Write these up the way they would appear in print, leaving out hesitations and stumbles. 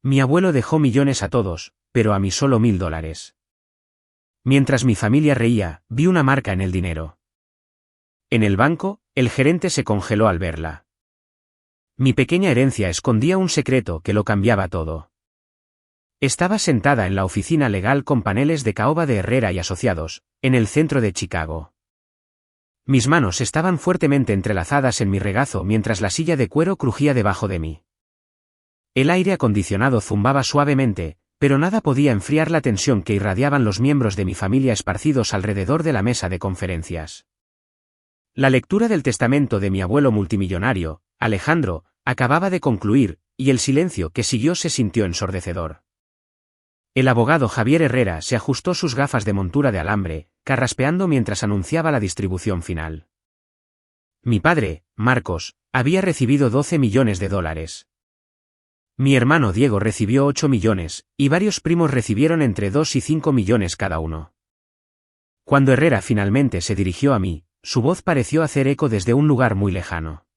Mi abuelo dejó millones a todos, pero a mí solo $1000. Mientras mi familia reía, vi una marca en el dinero. En el banco, el gerente se congeló al verla. Mi pequeña herencia escondía un secreto que lo cambiaba todo. Estaba sentada en la oficina legal con paneles de caoba de Herrera y Asociados, en el centro de Chicago. Mis manos estaban fuertemente entrelazadas en mi regazo mientras la silla de cuero crujía debajo de mí. El aire acondicionado zumbaba suavemente, pero nada podía enfriar la tensión que irradiaban los miembros de mi familia esparcidos alrededor de la mesa de conferencias. La lectura del testamento de mi abuelo multimillonario, Alejandro, acababa de concluir, y el silencio que siguió se sintió ensordecedor. El abogado Javier Herrera se ajustó sus gafas de montura de alambre, carraspeando mientras anunciaba la distribución final. Mi padre, Marcos, había recibido $12 millones. Mi hermano Diego recibió 8 millones, y varios primos recibieron entre 2 y 5 millones cada uno. Cuando Herrera finalmente se dirigió a mí, su voz pareció hacer eco desde un lugar muy lejano.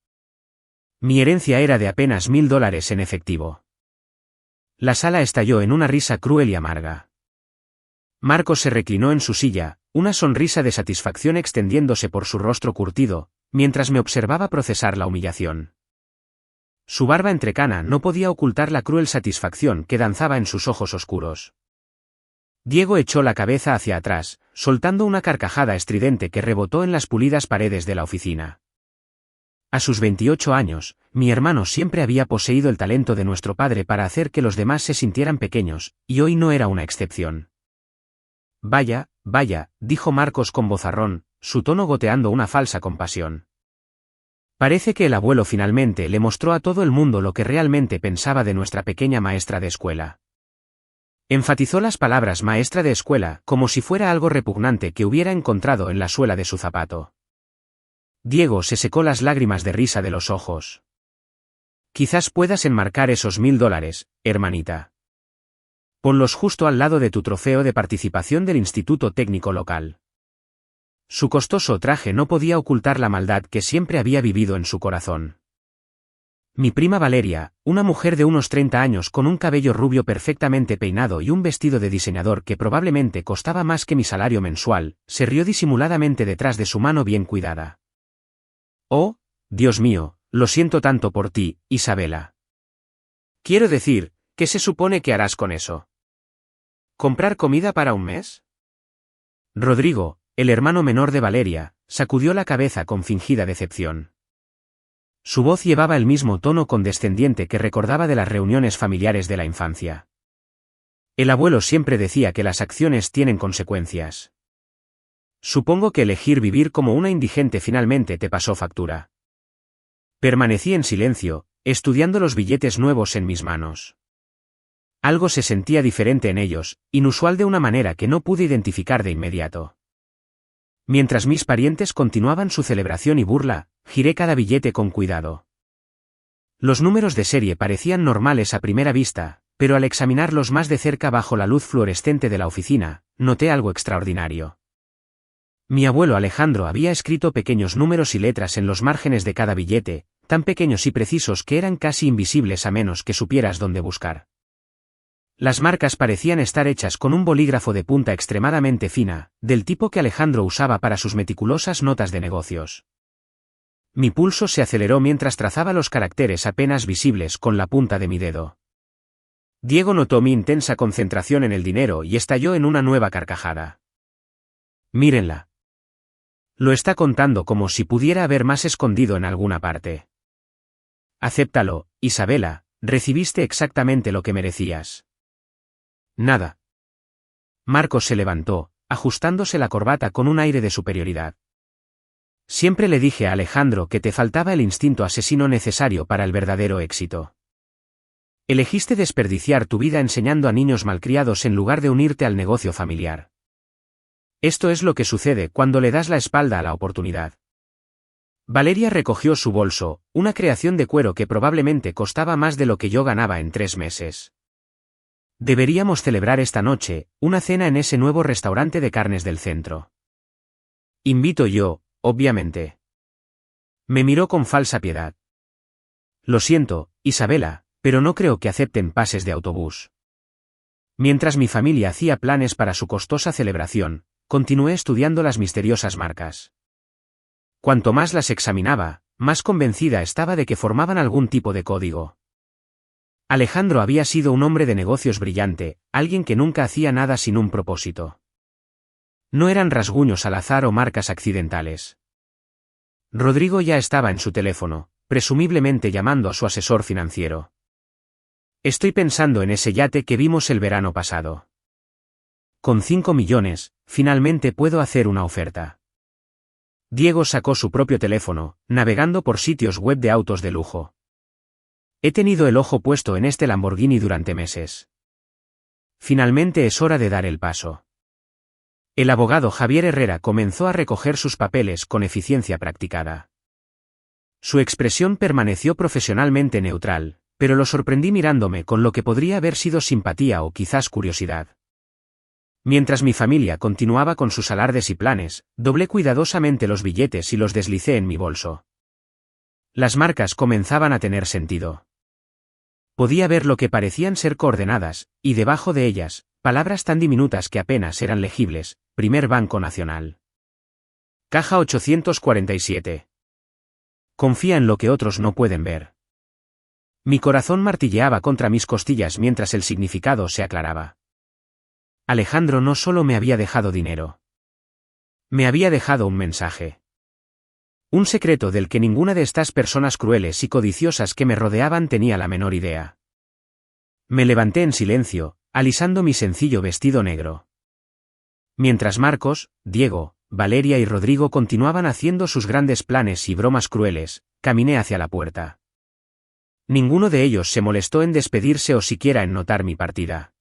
Mi herencia era de apenas $1000 en efectivo. La sala estalló en una risa cruel y amarga. Marcos se reclinó en su silla, una sonrisa de satisfacción extendiéndose por su rostro curtido, mientras me observaba procesar la humillación. Su barba entrecana no podía ocultar la cruel satisfacción que danzaba en sus ojos oscuros. Diego echó la cabeza hacia atrás, soltando una carcajada estridente que rebotó en las pulidas paredes de la oficina. A sus 28 años, mi hermano siempre había poseído el talento de nuestro padre para hacer que los demás se sintieran pequeños, y hoy no era una excepción. Vaya, vaya, dijo Marcos con vozarrón, su tono goteando una falsa compasión. Parece que el abuelo finalmente le mostró a todo el mundo lo que realmente pensaba de nuestra pequeña maestra de escuela. Enfatizó las palabras maestra de escuela como si fuera algo repugnante que hubiera encontrado en la suela de su zapato. Diego se secó las lágrimas de risa de los ojos. Quizás puedas enmarcar esos $1000, hermanita. Ponlos justo al lado de tu trofeo de participación del Instituto Técnico local. Su costoso traje no podía ocultar la maldad que siempre había vivido en su corazón. Mi prima Valeria, una mujer de unos 30 años con un cabello rubio perfectamente peinado y un vestido de diseñador que probablemente costaba más que mi salario mensual, se rió disimuladamente detrás de su mano bien cuidada. Oh, Dios mío, lo siento tanto por ti, Isabela. Quiero decir, ¿qué se supone que harás con eso? ¿Comprar comida para un mes? Rodrigo, el hermano menor de Valeria, sacudió la cabeza con fingida decepción. Su voz llevaba el mismo tono condescendiente que recordaba de las reuniones familiares de la infancia. El abuelo siempre decía que las acciones tienen consecuencias. Supongo que elegir vivir como una indigente finalmente te pasó factura. Permanecí en silencio, estudiando los billetes nuevos en mis manos. Algo se sentía diferente en ellos, inusual de una manera que no pude identificar de inmediato. Mientras mis parientes continuaban su celebración y burla, giré cada billete con cuidado. Los números de serie parecían normales a primera vista, pero al examinarlos más de cerca bajo la luz fluorescente de la oficina, noté algo extraordinario. Mi abuelo Alejandro había escrito pequeños números y letras en los márgenes de cada billete, tan pequeños y precisos que eran casi invisibles a menos que supieras dónde buscar. Las marcas parecían estar hechas con un bolígrafo de punta extremadamente fina, del tipo que Alejandro usaba para sus meticulosas notas de negocios. Mi pulso se aceleró mientras trazaba los caracteres apenas visibles con la punta de mi dedo. Diego notó mi intensa concentración en el dinero y estalló en una nueva carcajada. Mírenla. Lo está contando como si pudiera haber más escondido en alguna parte. Acéptalo, Isabela, recibiste exactamente lo que merecías. Nada. Marcos se levantó, ajustándose la corbata con un aire de superioridad. Siempre le dije a Alejandro que te faltaba el instinto asesino necesario para el verdadero éxito. Elegiste desperdiciar tu vida enseñando a niños malcriados en lugar de unirte al negocio familiar. Esto es lo que sucede cuando le das la espalda a la oportunidad. Valeria recogió su bolso, una creación de cuero que probablemente costaba más de lo que yo ganaba en 3 meses. Deberíamos celebrar esta noche, una cena en ese nuevo restaurante de carnes del centro. Invito yo, obviamente. Me miró con falsa piedad. Lo siento, Isabela, pero no creo que acepten pases de autobús. Mientras mi familia hacía planes para su costosa celebración, continué estudiando las misteriosas marcas. Cuanto más las examinaba, más convencida estaba de que formaban algún tipo de código. Alejandro había sido un hombre de negocios brillante, alguien que nunca hacía nada sin un propósito. No eran rasguños al azar o marcas accidentales. Rodrigo ya estaba en su teléfono, presumiblemente llamando a su asesor financiero. Estoy pensando en ese yate que vimos el verano pasado. Con 5 millones, finalmente puedo hacer una oferta. Diego sacó su propio teléfono, navegando por sitios web de autos de lujo. He tenido el ojo puesto en este Lamborghini durante meses. Finalmente es hora de dar el paso. El abogado Javier Herrera comenzó a recoger sus papeles con eficiencia practicada. Su expresión permaneció profesionalmente neutral, pero lo sorprendí mirándome con lo que podría haber sido simpatía o quizás curiosidad. Mientras mi familia continuaba con sus alardes y planes, doblé cuidadosamente los billetes y los deslicé en mi bolso. Las marcas comenzaban a tener sentido. Podía ver lo que parecían ser coordenadas, y debajo de ellas, palabras tan diminutas que apenas eran legibles: Primer Banco Nacional. Caja 847. Confía en lo que otros no pueden ver. Mi corazón martilleaba contra mis costillas mientras el significado se aclaraba. Alejandro no solo me había dejado dinero. Me había dejado un mensaje. Un secreto del que ninguna de estas personas crueles y codiciosas que me rodeaban tenía la menor idea. Me levanté en silencio, alisando mi sencillo vestido negro. Mientras Marcos, Diego, Valeria y Rodrigo continuaban haciendo sus grandes planes y bromas crueles, caminé hacia la puerta. Ninguno de ellos se molestó en despedirse o siquiera en notar mi partida.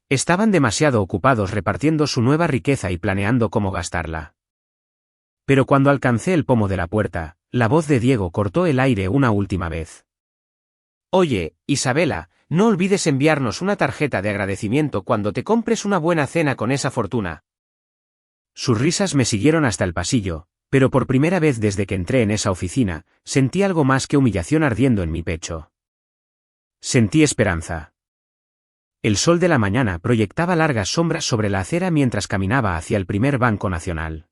Estaban demasiado ocupados repartiendo su nueva riqueza y planeando cómo gastarla. Pero cuando alcancé el pomo de la puerta, la voz de Diego cortó el aire una última vez. Oye, Isabela, no olvides enviarnos una tarjeta de agradecimiento cuando te compres una buena cena con esa fortuna. Sus risas me siguieron hasta el pasillo, pero por primera vez desde que entré en esa oficina, sentí algo más que humillación ardiendo en mi pecho. Sentí esperanza. El sol de la mañana proyectaba largas sombras sobre la acera mientras caminaba hacia el Primer Banco Nacional.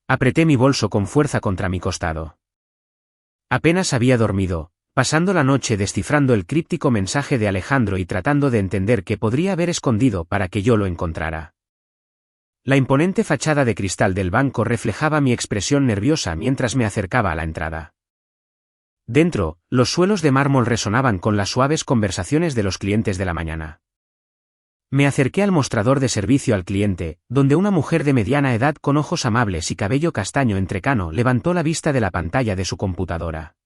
Apreté mi bolso con fuerza contra mi costado. Apenas había dormido, pasando la noche descifrando el críptico mensaje de Alejandro y tratando de entender qué podría haber escondido para que yo lo encontrara. La imponente fachada de cristal del banco reflejaba mi expresión nerviosa mientras me acercaba a la entrada. Dentro, los suelos de mármol resonaban con las suaves conversaciones de los clientes de la mañana. Me acerqué al mostrador de servicio al cliente, donde una mujer de mediana edad con ojos amables y cabello castaño entrecano levantó la vista de la pantalla de su computadora.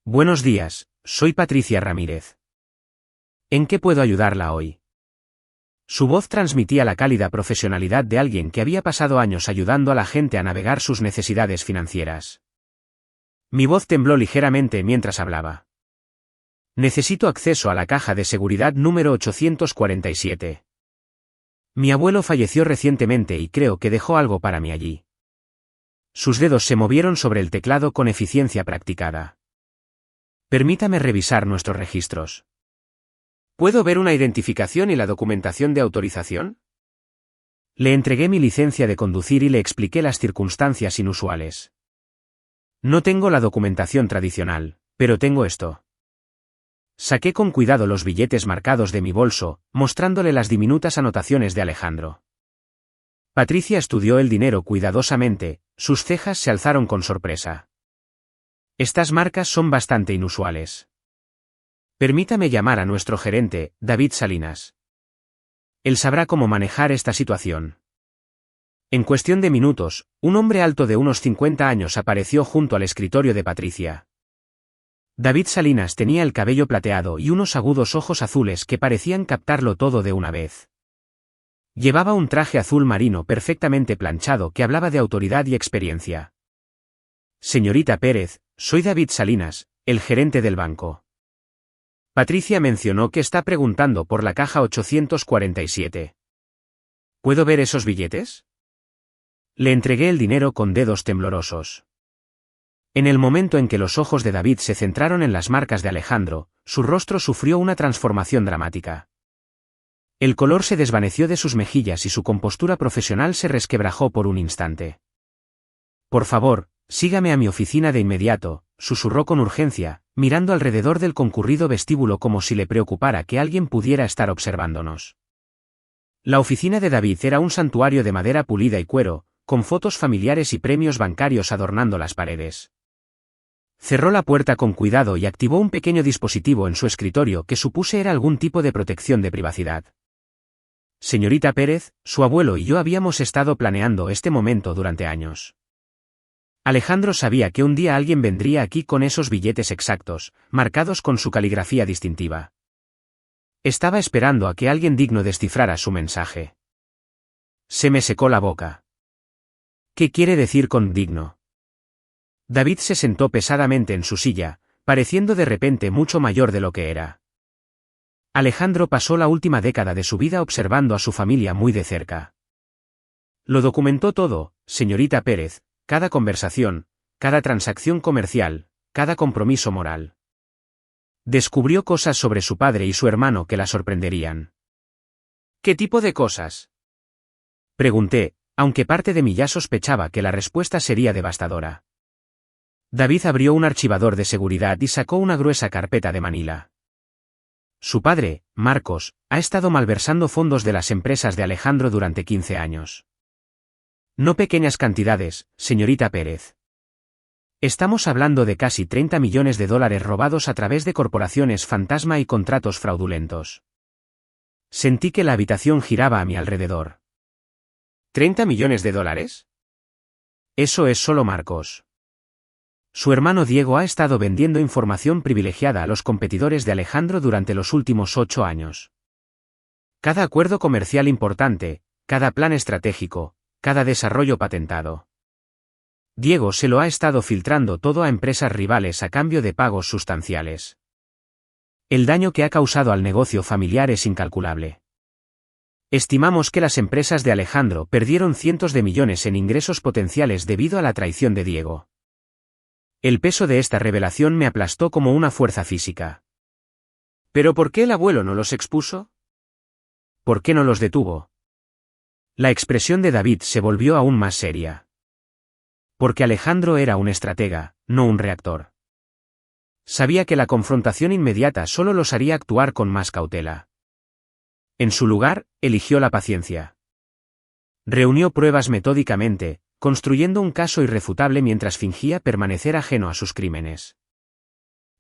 Buenos días, soy Patricia Ramírez. ¿En qué puedo ayudarla hoy? Su voz transmitía la cálida profesionalidad de alguien que había pasado años ayudando a la gente a navegar sus necesidades financieras. Mi voz tembló ligeramente mientras hablaba. Necesito acceso a la caja de seguridad número 847. Mi abuelo falleció recientemente y creo que dejó algo para mí allí. Sus dedos se movieron sobre el teclado con eficiencia practicada. Permítame revisar nuestros registros. ¿Puedo ver una identificación y la documentación de autorización? Le entregué mi licencia de conducir y le expliqué las circunstancias inusuales. No tengo la documentación tradicional, pero tengo esto. Saqué con cuidado los billetes marcados de mi bolso, mostrándole las diminutas anotaciones de Alejandro. Patricia estudió el dinero cuidadosamente, sus cejas se alzaron con sorpresa. Estas marcas son bastante inusuales. Permítame llamar a nuestro gerente, David Salinas. Él sabrá cómo manejar esta situación. En cuestión de minutos, un hombre alto de unos 50 años apareció junto al escritorio de Patricia. David Salinas tenía el cabello plateado y unos agudos ojos azules que parecían captarlo todo de una vez. Llevaba un traje azul marino perfectamente planchado que hablaba de autoridad y experiencia. Señorita Pérez, soy David Salinas, el gerente del banco. Patricia mencionó que está preguntando por la caja 847. ¿Puedo ver esos billetes? Le entregué el dinero con dedos temblorosos. En el momento en que los ojos de David se centraron en las marcas de Alejandro, su rostro sufrió una transformación dramática. El color se desvaneció de sus mejillas y su compostura profesional se resquebrajó por un instante. «Por favor, sígame a mi oficina de inmediato», susurró con urgencia, mirando alrededor del concurrido vestíbulo como si le preocupara que alguien pudiera estar observándonos. La oficina de David era un santuario de madera pulida y cuero, con fotos familiares y premios bancarios adornando las paredes. Cerró la puerta con cuidado y activó un pequeño dispositivo en su escritorio que supuse era algún tipo de protección de privacidad. Señorita Pérez, su abuelo y yo habíamos estado planeando este momento durante años. Alejandro sabía que un día alguien vendría aquí con esos billetes exactos, marcados con su caligrafía distintiva. Estaba esperando a que alguien digno descifrara su mensaje. Se me secó la boca. ¿Qué quiere decir con digno? David se sentó pesadamente en su silla, pareciendo de repente mucho mayor de lo que era. Alejandro pasó la última década de su vida observando a su familia muy de cerca. Lo documentó todo, señorita Pérez, cada conversación, cada transacción comercial, cada compromiso moral. Descubrió cosas sobre su padre y su hermano que la sorprenderían. ¿Qué tipo de cosas?, pregunté, aunque parte de mí ya sospechaba que la respuesta sería devastadora. David abrió un archivador de seguridad y sacó una gruesa carpeta de Manila. Su padre, Marcos, ha estado malversando fondos de las empresas de Alejandro durante 15 años. No pequeñas cantidades, señorita Pérez. Estamos hablando de casi 30 millones de dólares robados a través de corporaciones fantasma y contratos fraudulentos. Sentí que la habitación giraba a mi alrededor. ¿30 millones de dólares? Eso es solo Marcos. Su hermano Diego ha estado vendiendo información privilegiada a los competidores de Alejandro durante los últimos 8 años. Cada acuerdo comercial importante, cada plan estratégico, cada desarrollo patentado. Diego se lo ha estado filtrando todo a empresas rivales a cambio de pagos sustanciales. El daño que ha causado al negocio familiar es incalculable. Estimamos que las empresas de Alejandro perdieron cientos de millones en ingresos potenciales debido a la traición de Diego. El peso de esta revelación me aplastó como una fuerza física. ¿Pero por qué el abuelo no los expuso? ¿Por qué no los detuvo? La expresión de David se volvió aún más seria. Porque Alejandro era un estratega, no un reactor. Sabía que la confrontación inmediata solo los haría actuar con más cautela. En su lugar, eligió la paciencia. Reunió pruebas metódicamente, construyendo un caso irrefutable mientras fingía permanecer ajeno a sus crímenes.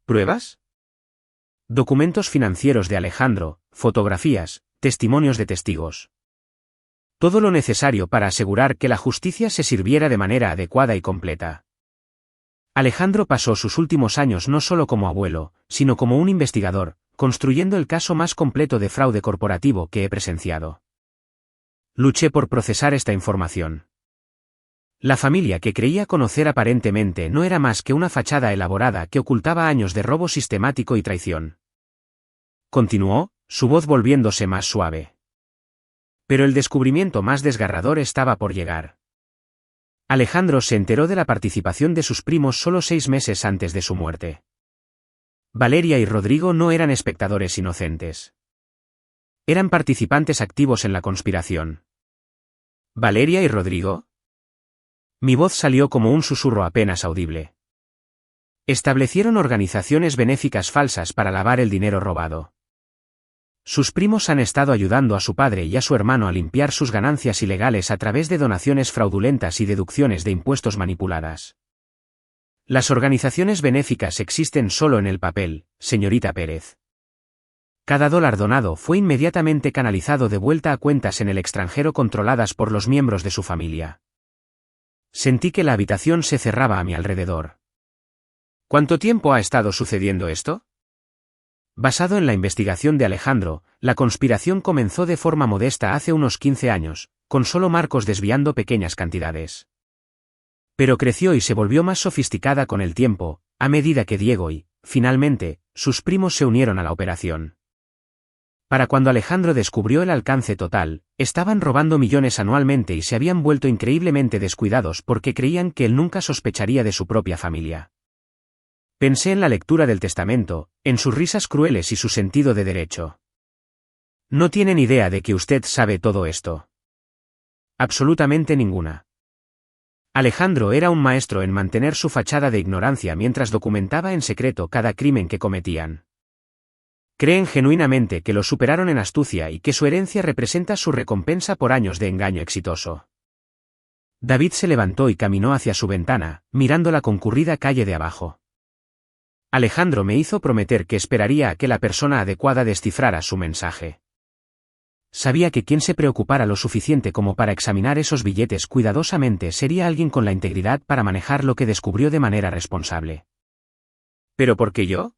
¿Pruebas? Documentos financieros de Alejandro, fotografías, testimonios de testigos. Todo lo necesario para asegurar que la justicia se sirviera de manera adecuada y completa. Alejandro pasó sus últimos años no solo como abuelo, sino como un investigador, construyendo el caso más completo de fraude corporativo que he presenciado. Luché por procesar esta información. La familia que creía conocer aparentemente no era más que una fachada elaborada que ocultaba años de robo sistemático y traición. Continuó, su voz volviéndose más suave. Pero el descubrimiento más desgarrador estaba por llegar. Alejandro se enteró de la participación de sus primos solo 6 meses antes de su muerte. Valeria y Rodrigo no eran espectadores inocentes. Eran participantes activos en la conspiración. ¿Valeria y Rodrigo? Mi voz salió como un susurro apenas audible. Establecieron organizaciones benéficas falsas para lavar el dinero robado. Sus primos han estado ayudando a su padre y a su hermano a limpiar sus ganancias ilegales a través de donaciones fraudulentas y deducciones de impuestos manipuladas. Las organizaciones benéficas existen solo en el papel, señorita Pérez. Cada dólar donado fue inmediatamente canalizado de vuelta a cuentas en el extranjero controladas por los miembros de su familia. Sentí que la habitación se cerraba a mi alrededor. ¿Cuánto tiempo ha estado sucediendo esto? Basado en la investigación de Alejandro, la conspiración comenzó de forma modesta hace unos 15 años, con solo Marcos desviando pequeñas cantidades. Pero creció y se volvió más sofisticada con el tiempo, a medida que Diego y, finalmente, sus primos se unieron a la operación. Para cuando Alejandro descubrió el alcance total, estaban robando millones anualmente y se habían vuelto increíblemente descuidados porque creían que él nunca sospecharía de su propia familia. Pensé en la lectura del testamento, en sus risas crueles y su sentido de derecho. No tienen idea de que usted sabe todo esto. Absolutamente ninguna. Alejandro era un maestro en mantener su fachada de ignorancia mientras documentaba en secreto cada crimen que cometían. Creen genuinamente que lo superaron en astucia y que su herencia representa su recompensa por años de engaño exitoso. David se levantó y caminó hacia su ventana, mirando la concurrida calle de abajo. Alejandro me hizo prometer que esperaría a que la persona adecuada descifrara su mensaje. Sabía que quien se preocupara lo suficiente como para examinar esos billetes cuidadosamente sería alguien con la integridad para manejar lo que descubrió de manera responsable. ¿Pero por qué yo?,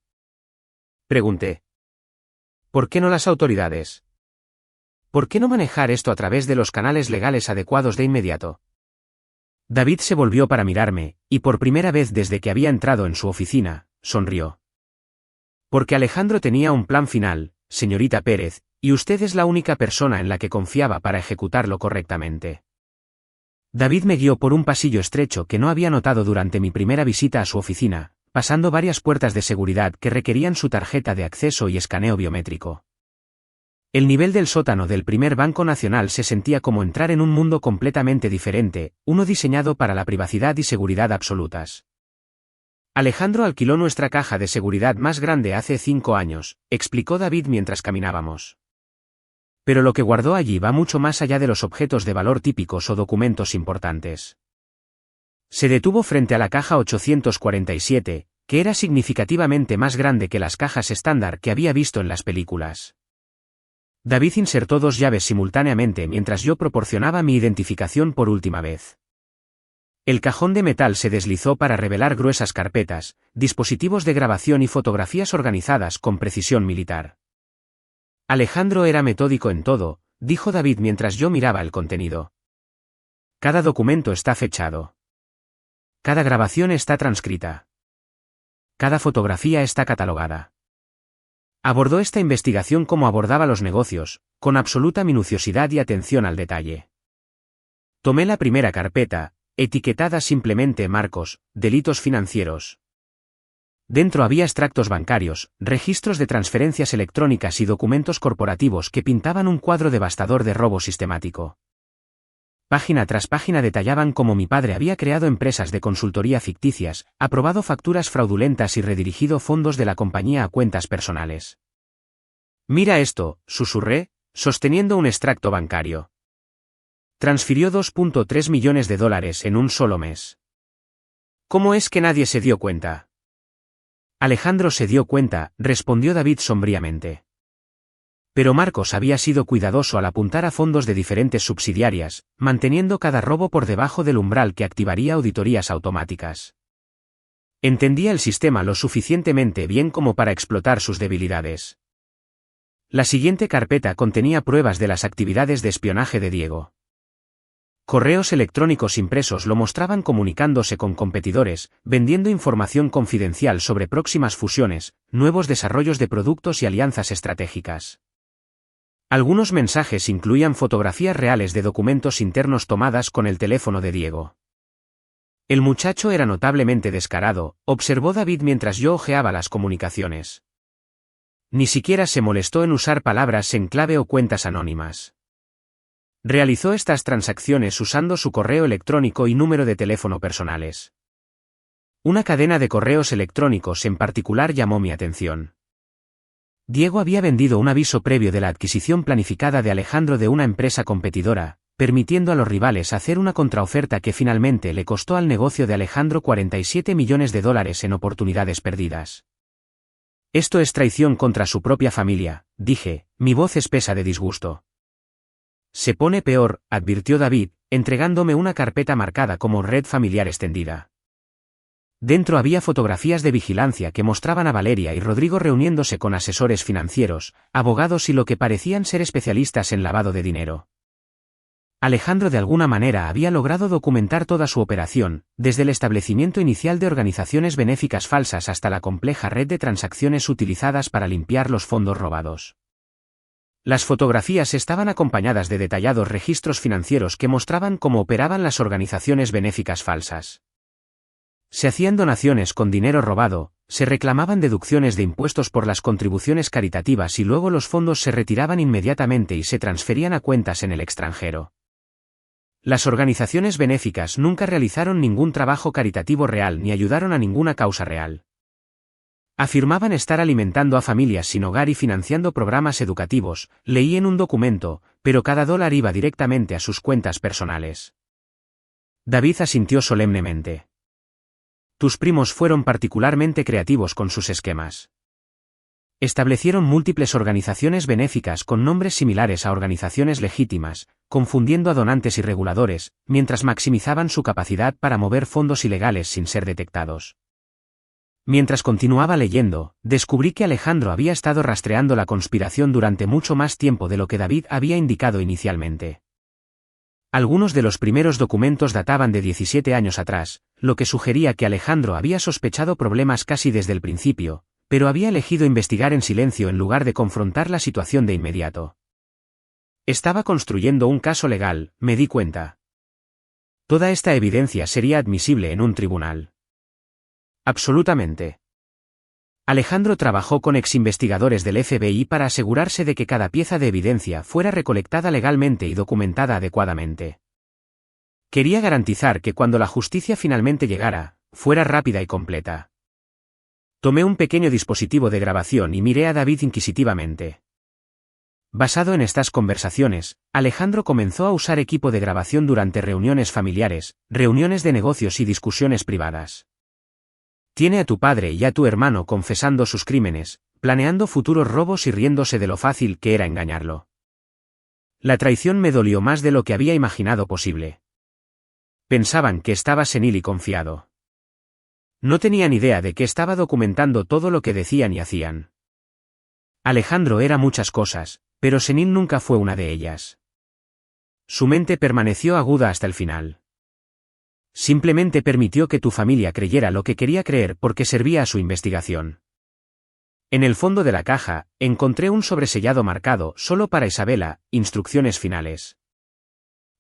pregunté. ¿Por qué no las autoridades? ¿Por qué no manejar esto a través de los canales legales adecuados de inmediato? David se volvió para mirarme, y por primera vez desde que había entrado en su oficina, sonrió. Porque Alejandro tenía un plan final, señorita Pérez, y usted es la única persona en la que confiaba para ejecutarlo correctamente. David me guió por un pasillo estrecho que no había notado durante mi primera visita a su oficina, pasando varias puertas de seguridad que requerían su tarjeta de acceso y escaneo biométrico. El nivel del sótano del primer Banco Nacional se sentía como entrar en un mundo completamente diferente, uno diseñado para la privacidad y seguridad absolutas. Alejandro alquiló nuestra caja de seguridad más grande hace 5 años, explicó David mientras caminábamos. Pero lo que guardó allí va mucho más allá de los objetos de valor típicos o documentos importantes. Se detuvo frente a la caja 847, que era significativamente más grande que las cajas estándar que había visto en las películas. David insertó 2 llaves simultáneamente mientras yo proporcionaba mi identificación por última vez. El cajón de metal se deslizó para revelar gruesas carpetas, dispositivos de grabación y fotografías organizadas con precisión militar. Alejandro era metódico en todo, dijo David mientras yo miraba el contenido. Cada documento está fechado. Cada grabación está transcrita. Cada fotografía está catalogada. Abordó esta investigación como abordaba los negocios, con absoluta minuciosidad y atención al detalle. Tomé la primera carpeta, etiquetada simplemente Marcos, delitos financieros. Dentro había extractos bancarios, registros de transferencias electrónicas y documentos corporativos que pintaban un cuadro devastador de robo sistemático. Página tras página detallaban cómo mi padre había creado empresas de consultoría ficticias, aprobado facturas fraudulentas y redirigido fondos de la compañía a cuentas personales. Mira esto, susurré, sosteniendo un extracto bancario. Transfirió $2.3 millones en un solo mes. ¿Cómo es que nadie se dio cuenta? Alejandro se dio cuenta, respondió David sombríamente. Pero Marcos había sido cuidadoso al apuntar a fondos de diferentes subsidiarias, manteniendo cada robo por debajo del umbral que activaría auditorías automáticas. Entendía el sistema lo suficientemente bien como para explotar sus debilidades. La siguiente carpeta contenía pruebas de las actividades de espionaje de Diego. Correos electrónicos impresos lo mostraban comunicándose con competidores, vendiendo información confidencial sobre próximas fusiones, nuevos desarrollos de productos y alianzas estratégicas. Algunos mensajes incluían fotografías reales de documentos internos tomadas con el teléfono de Diego. El muchacho era notablemente descarado, observó David mientras yo hojeaba las comunicaciones. Ni siquiera se molestó en usar palabras en clave o cuentas anónimas. Realizó estas transacciones usando su correo electrónico y número de teléfono personales. Una cadena de correos electrónicos en particular llamó mi atención. Diego había vendido un aviso previo de la adquisición planificada de Alejandro de una empresa competidora, permitiendo a los rivales hacer una contraoferta que finalmente le costó al negocio de Alejandro $47 millones en oportunidades perdidas. Esto es traición contra su propia familia, dije, mi voz espesa de disgusto. Se pone peor, advirtió David, entregándome una carpeta marcada como red familiar extendida. Dentro había fotografías de vigilancia que mostraban a Valeria y Rodrigo reuniéndose con asesores financieros, abogados y lo que parecían ser especialistas en lavado de dinero. Alejandro de alguna manera había logrado documentar toda su operación, desde el establecimiento inicial de organizaciones benéficas falsas hasta la compleja red de transacciones utilizadas para limpiar los fondos robados. Las fotografías estaban acompañadas de detallados registros financieros que mostraban cómo operaban las organizaciones benéficas falsas. Se hacían donaciones con dinero robado, se reclamaban deducciones de impuestos por las contribuciones caritativas y luego los fondos se retiraban inmediatamente y se transferían a cuentas en el extranjero. Las organizaciones benéficas nunca realizaron ningún trabajo caritativo real ni ayudaron a ninguna causa real. Afirmaban estar alimentando a familias sin hogar y financiando programas educativos, leí en un documento, pero cada dólar iba directamente a sus cuentas personales. David asintió solemnemente. Tus primos fueron particularmente creativos con sus esquemas. Establecieron múltiples organizaciones benéficas con nombres similares a organizaciones legítimas, confundiendo a donantes y reguladores, mientras maximizaban su capacidad para mover fondos ilegales sin ser detectados. Mientras continuaba leyendo, descubrí que Alejandro había estado rastreando la conspiración durante mucho más tiempo de lo que David había indicado inicialmente. Algunos de los primeros documentos databan de 17 años atrás, lo que sugería que Alejandro había sospechado problemas casi desde el principio, pero había elegido investigar en silencio en lugar de confrontar la situación de inmediato. Estaba construyendo un caso legal, me di cuenta. Toda esta evidencia sería admisible en un tribunal. Absolutamente. Alejandro trabajó con exinvestigadores del FBI para asegurarse de que cada pieza de evidencia fuera recolectada legalmente y documentada adecuadamente. Quería garantizar que cuando la justicia finalmente llegara, fuera rápida y completa. Tomé un pequeño dispositivo de grabación y miré a David inquisitivamente. Basado en estas conversaciones, Alejandro comenzó a usar equipo de grabación durante reuniones familiares, reuniones de negocios y discusiones privadas. Tiene a tu padre y a tu hermano confesando sus crímenes, planeando futuros robos y riéndose de lo fácil que era engañarlo. La traición me dolió más de lo que había imaginado posible. Pensaban que estaba senil y confiado. No tenían idea de que estaba documentando todo lo que decían y hacían. Alejandro era muchas cosas, pero senil nunca fue una de ellas. Su mente permaneció aguda hasta el final. Simplemente permitió que tu familia creyera lo que quería creer porque servía a su investigación. En el fondo de la caja, encontré un sobresellado marcado solo para Isabela, instrucciones finales.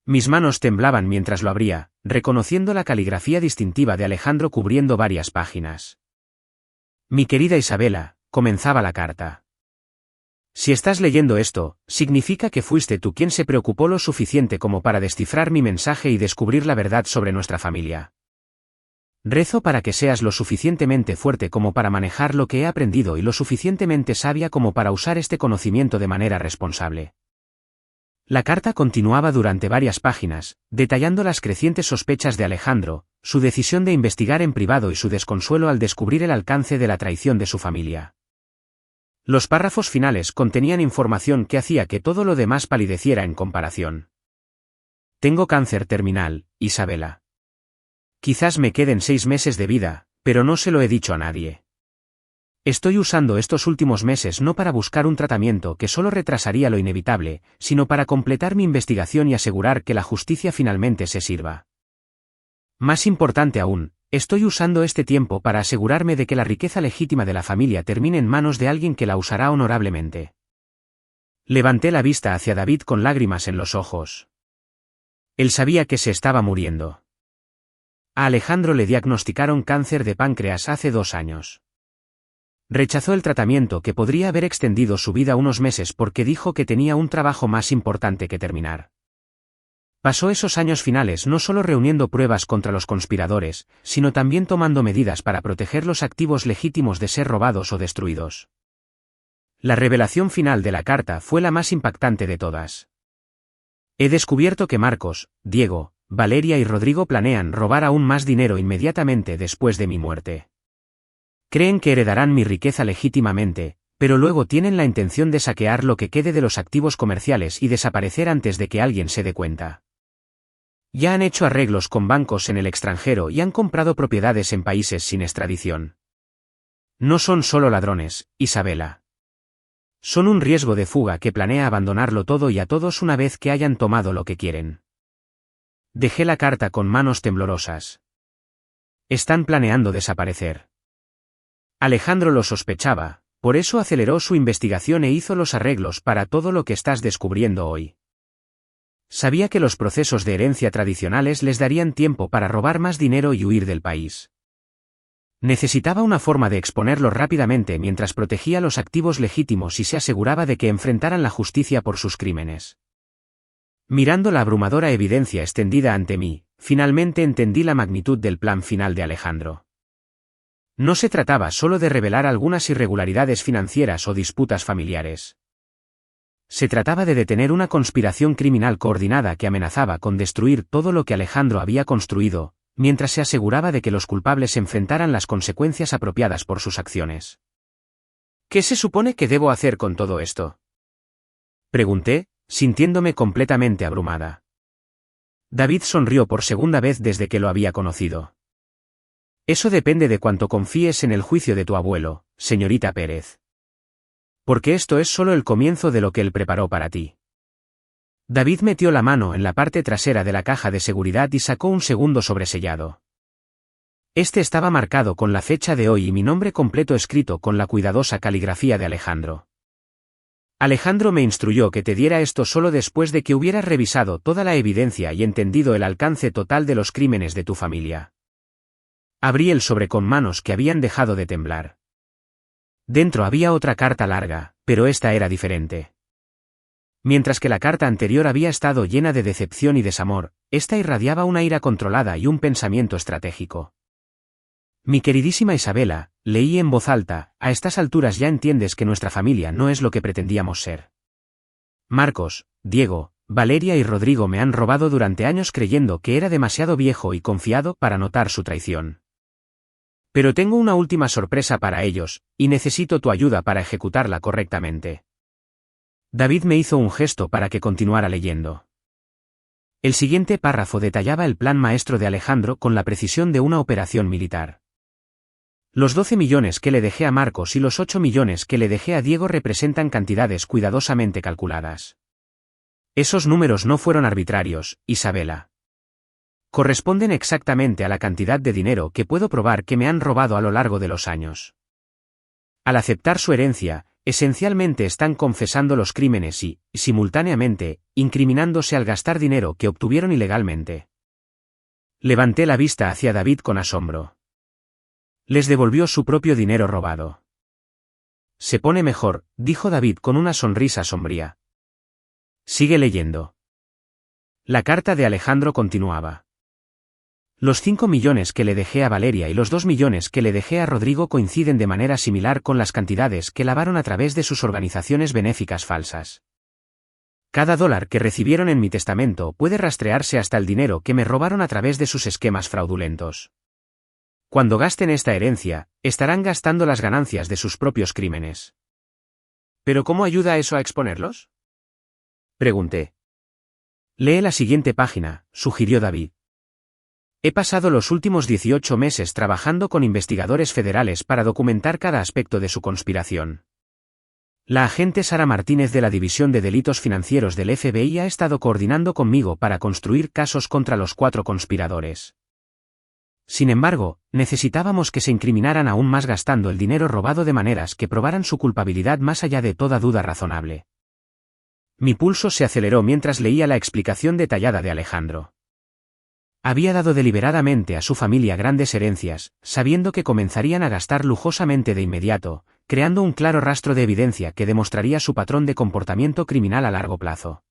Mis manos temblaban mientras lo abría, reconociendo la caligrafía distintiva de Alejandro cubriendo varias páginas. Mi querida Isabela, comenzaba la carta. Si estás leyendo esto, significa que fuiste tú quien se preocupó lo suficiente como para descifrar mi mensaje y descubrir la verdad sobre nuestra familia. Rezo para que seas lo suficientemente fuerte como para manejar lo que he aprendido y lo suficientemente sabia como para usar este conocimiento de manera responsable. La carta continuaba durante varias páginas, detallando las crecientes sospechas de Alejandro, su decisión de investigar en privado y su desconsuelo al descubrir el alcance de la traición de su familia. Los párrafos finales contenían información que hacía que todo lo demás palideciera en comparación. Tengo cáncer terminal, Isabela. Quizás me queden 6 meses de vida, pero no se lo he dicho a nadie. Estoy usando estos últimos meses no para buscar un tratamiento que solo retrasaría lo inevitable, sino para completar mi investigación y asegurar que la justicia finalmente se sirva. Más importante aún, estoy usando este tiempo para asegurarme de que la riqueza legítima de la familia termine en manos de alguien que la usará honorablemente. Levanté la vista hacia David con lágrimas en los ojos. Él sabía que se estaba muriendo. A Alejandro le diagnosticaron cáncer de páncreas hace 2 años. Rechazó el tratamiento que podría haber extendido su vida unos meses porque dijo que tenía un trabajo más importante que terminar. Pasó esos años finales no solo reuniendo pruebas contra los conspiradores, sino también tomando medidas para proteger los activos legítimos de ser robados o destruidos. La revelación final de la carta fue la más impactante de todas. He descubierto que Marcos, Diego, Valeria y Rodrigo planean robar aún más dinero inmediatamente después de mi muerte. Creen que heredarán mi riqueza legítimamente, pero luego tienen la intención de saquear lo que quede de los activos comerciales y desaparecer antes de que alguien se dé cuenta. Ya han hecho arreglos con bancos en el extranjero y han comprado propiedades en países sin extradición. No son solo ladrones, Isabela. Son un riesgo de fuga que planea abandonarlo todo y a todos una vez que hayan tomado lo que quieren. Dejé la carta con manos temblorosas. Están planeando desaparecer. Alejandro lo sospechaba, Por eso aceleró su investigación e hizo los arreglos para todo lo que estás descubriendo hoy. Sabía que los procesos de herencia tradicionales les darían tiempo para robar más dinero y huir del país. Necesitaba una forma de exponerlos rápidamente mientras protegía los activos legítimos y se aseguraba de que enfrentaran la justicia por sus crímenes. Mirando la abrumadora evidencia extendida ante mí, finalmente entendí la magnitud del plan final de Alejandro. No se trataba solo de revelar algunas irregularidades financieras o disputas familiares. Se trataba de detener una conspiración criminal coordinada que amenazaba con destruir todo lo que Alejandro había construido, mientras se aseguraba de que los culpables enfrentaran las consecuencias apropiadas por sus acciones. ¿Qué se supone que debo hacer con todo esto?, pregunté, sintiéndome completamente abrumada. David sonrió por segunda vez desde que lo había conocido. Eso depende de cuánto confíes en el juicio de tu abuelo, señorita Pérez. Porque esto es solo el comienzo de lo que él preparó para ti. David metió la mano en la parte trasera de la caja de seguridad y sacó un segundo sobresellado. Este estaba marcado con la fecha de hoy y mi nombre completo escrito con la cuidadosa caligrafía de Alejandro. Alejandro me instruyó que te diera esto solo después de que hubieras revisado toda la evidencia y entendido el alcance total de los crímenes de tu familia. Abrí el sobre con manos que habían dejado de temblar. Dentro había otra carta larga, pero esta era diferente. Mientras que la carta anterior había estado llena de decepción y desamor, esta irradiaba una ira controlada y un pensamiento estratégico. Mi queridísima Isabela, leí en voz alta, a estas alturas ya entiendes que nuestra familia no es lo que pretendíamos ser. Marcos, Diego, Valeria y Rodrigo me han robado durante años creyendo que era demasiado viejo y confiado para notar su traición. Pero tengo una última sorpresa para ellos, y necesito tu ayuda para ejecutarla correctamente. David me hizo un gesto para que continuara leyendo. El siguiente párrafo detallaba el plan maestro de Alejandro con la precisión de una operación militar. Los 12 millones que le dejé a Marcos y los 8 millones que le dejé a Diego representan cantidades cuidadosamente calculadas. Esos números no fueron arbitrarios, Isabela. Corresponden exactamente a la cantidad de dinero que puedo probar que me han robado a lo largo de los años. Al aceptar su herencia, esencialmente están confesando los crímenes y, simultáneamente, incriminándose al gastar dinero que obtuvieron ilegalmente. Levanté la vista hacia David con asombro. Les devolvió su propio dinero robado. Se pone mejor, dijo David con una sonrisa sombría. Sigue leyendo. La carta de Alejandro continuaba. Los 5 millones que le dejé a Valeria y los 2 millones que le dejé a Rodrigo coinciden de manera similar con las cantidades que lavaron a través de sus organizaciones benéficas falsas. Cada dólar que recibieron en mi testamento puede rastrearse hasta el dinero que me robaron a través de sus esquemas fraudulentos. Cuando gasten esta herencia, estarán gastando las ganancias de sus propios crímenes. ¿Pero cómo ayuda eso a exponerlos?, pregunté. Lee la siguiente página, sugirió David. He pasado los últimos 18 meses trabajando con investigadores federales para documentar cada aspecto de su conspiración. La agente Sara Martínez de la División de Delitos Financieros del FBI ha estado coordinando conmigo para construir casos contra los 4 conspiradores. Sin embargo, necesitábamos que se incriminaran aún más gastando el dinero robado de maneras que probaran su culpabilidad más allá de toda duda razonable. Mi pulso se aceleró mientras leía la explicación detallada de Alejandro. Había dado deliberadamente a su familia grandes herencias, sabiendo que comenzarían a gastar lujosamente de inmediato, creando un claro rastro de evidencia que demostraría su patrón de comportamiento criminal a largo plazo.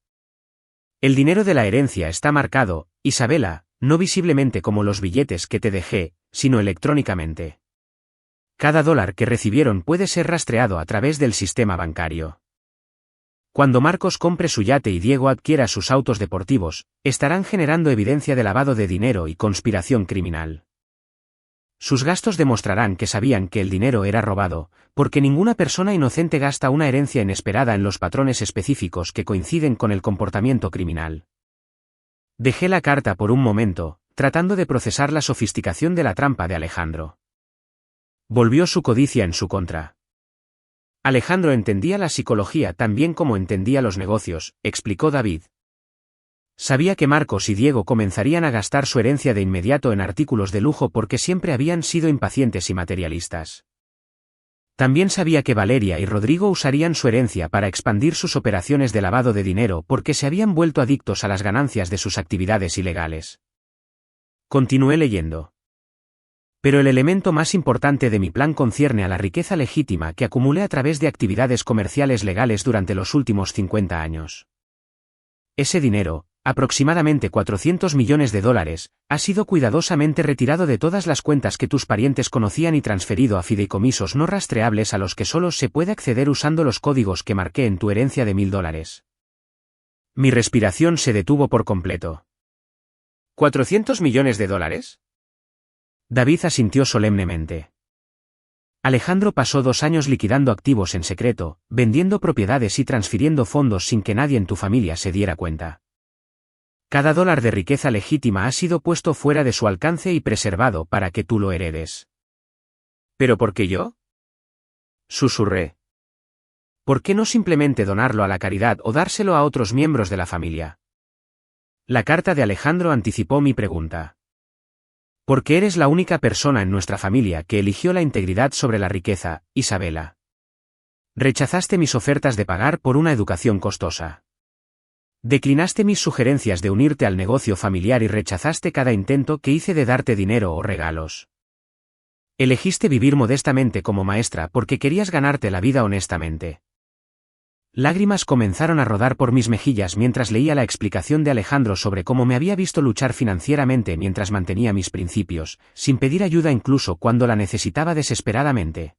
El dinero de la herencia está marcado, Isabela, no visiblemente como los billetes que te dejé, sino electrónicamente. Cada dólar que recibieron puede ser rastreado a través del sistema bancario. Cuando Marcos compre su yate y Diego adquiera sus autos deportivos, estarán generando evidencia de lavado de dinero y conspiración criminal. Sus gastos demostrarán que sabían que el dinero era robado, porque ninguna persona inocente gasta una herencia inesperada en los patrones específicos que coinciden con el comportamiento criminal. Dejé la carta por un momento, tratando de procesar la sofisticación de la trampa de Alejandro. Volvió su codicia en su contra. Alejandro entendía la psicología tan bien como entendía los negocios, explicó David. Sabía que Marcos y Diego comenzarían a gastar su herencia de inmediato en artículos de lujo porque siempre habían sido impacientes y materialistas. También sabía que Valeria y Rodrigo usarían su herencia para expandir sus operaciones de lavado de dinero porque se habían vuelto adictos a las ganancias de sus actividades ilegales. Continué leyendo. Pero el elemento más importante de mi plan concierne a la riqueza legítima que acumulé a través de actividades comerciales legales durante los últimos 50 años. Ese dinero, aproximadamente $400 millones, ha sido cuidadosamente retirado de todas las cuentas que tus parientes conocían y transferido a fideicomisos no rastreables a los que solo se puede acceder usando los códigos que marqué en tu herencia de $1000. Mi respiración se detuvo por completo. ¿$400 millones? David asintió solemnemente. Alejandro pasó 2 años liquidando activos en secreto, vendiendo propiedades y transfiriendo fondos sin que nadie en tu familia se diera cuenta. Cada dólar de riqueza legítima ha sido puesto fuera de su alcance y preservado para que tú lo heredes. ¿Pero por qué yo?, susurré. ¿Por qué no simplemente donarlo a la caridad o dárselo a otros miembros de la familia? La carta de Alejandro anticipó mi pregunta. Porque eres la única persona en nuestra familia que eligió la integridad sobre la riqueza, Isabela. Rechazaste mis ofertas de pagar por una educación costosa. Declinaste mis sugerencias de unirte al negocio familiar y rechazaste cada intento que hice de darte dinero o regalos. Elegiste vivir modestamente como maestra porque querías ganarte la vida honestamente. Lágrimas comenzaron a rodar por mis mejillas mientras leía la explicación de Alejandro sobre cómo me había visto luchar financieramente mientras mantenía mis principios, sin pedir ayuda incluso cuando la necesitaba desesperadamente.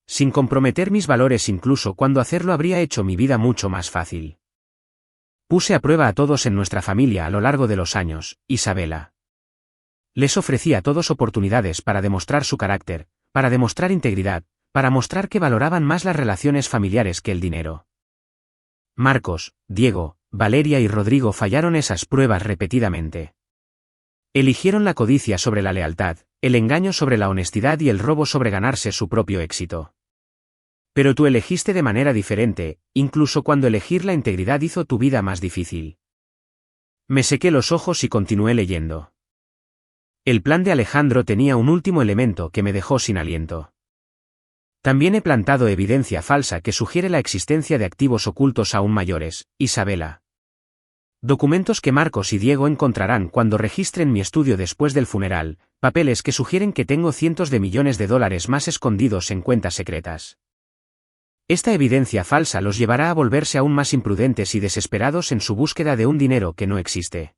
Sin comprometer mis valores incluso cuando hacerlo habría hecho mi vida mucho más fácil. Puse a prueba a todos en nuestra familia a lo largo de los años, Isabela. Les ofrecí a todos oportunidades para demostrar su carácter, para demostrar integridad, para mostrar que valoraban más las relaciones familiares que el dinero. Marcos, Diego, Valeria y Rodrigo fallaron esas pruebas repetidamente. Eligieron la codicia sobre la lealtad, el engaño sobre la honestidad y el robo sobre ganarse su propio éxito. Pero tú elegiste de manera diferente, incluso cuando elegir la integridad hizo tu vida más difícil. Me sequé los ojos y continué leyendo. El plan de Alejandro tenía un último elemento que me dejó sin aliento. También he plantado evidencia falsa que sugiere la existencia de activos ocultos aún mayores, Isabela. Documentos que Marcos y Diego encontrarán cuando registren mi estudio después del funeral, papeles que sugieren que tengo cientos de millones de dólares más escondidos en cuentas secretas. Esta evidencia falsa los llevará a volverse aún más imprudentes y desesperados en su búsqueda de un dinero que no existe.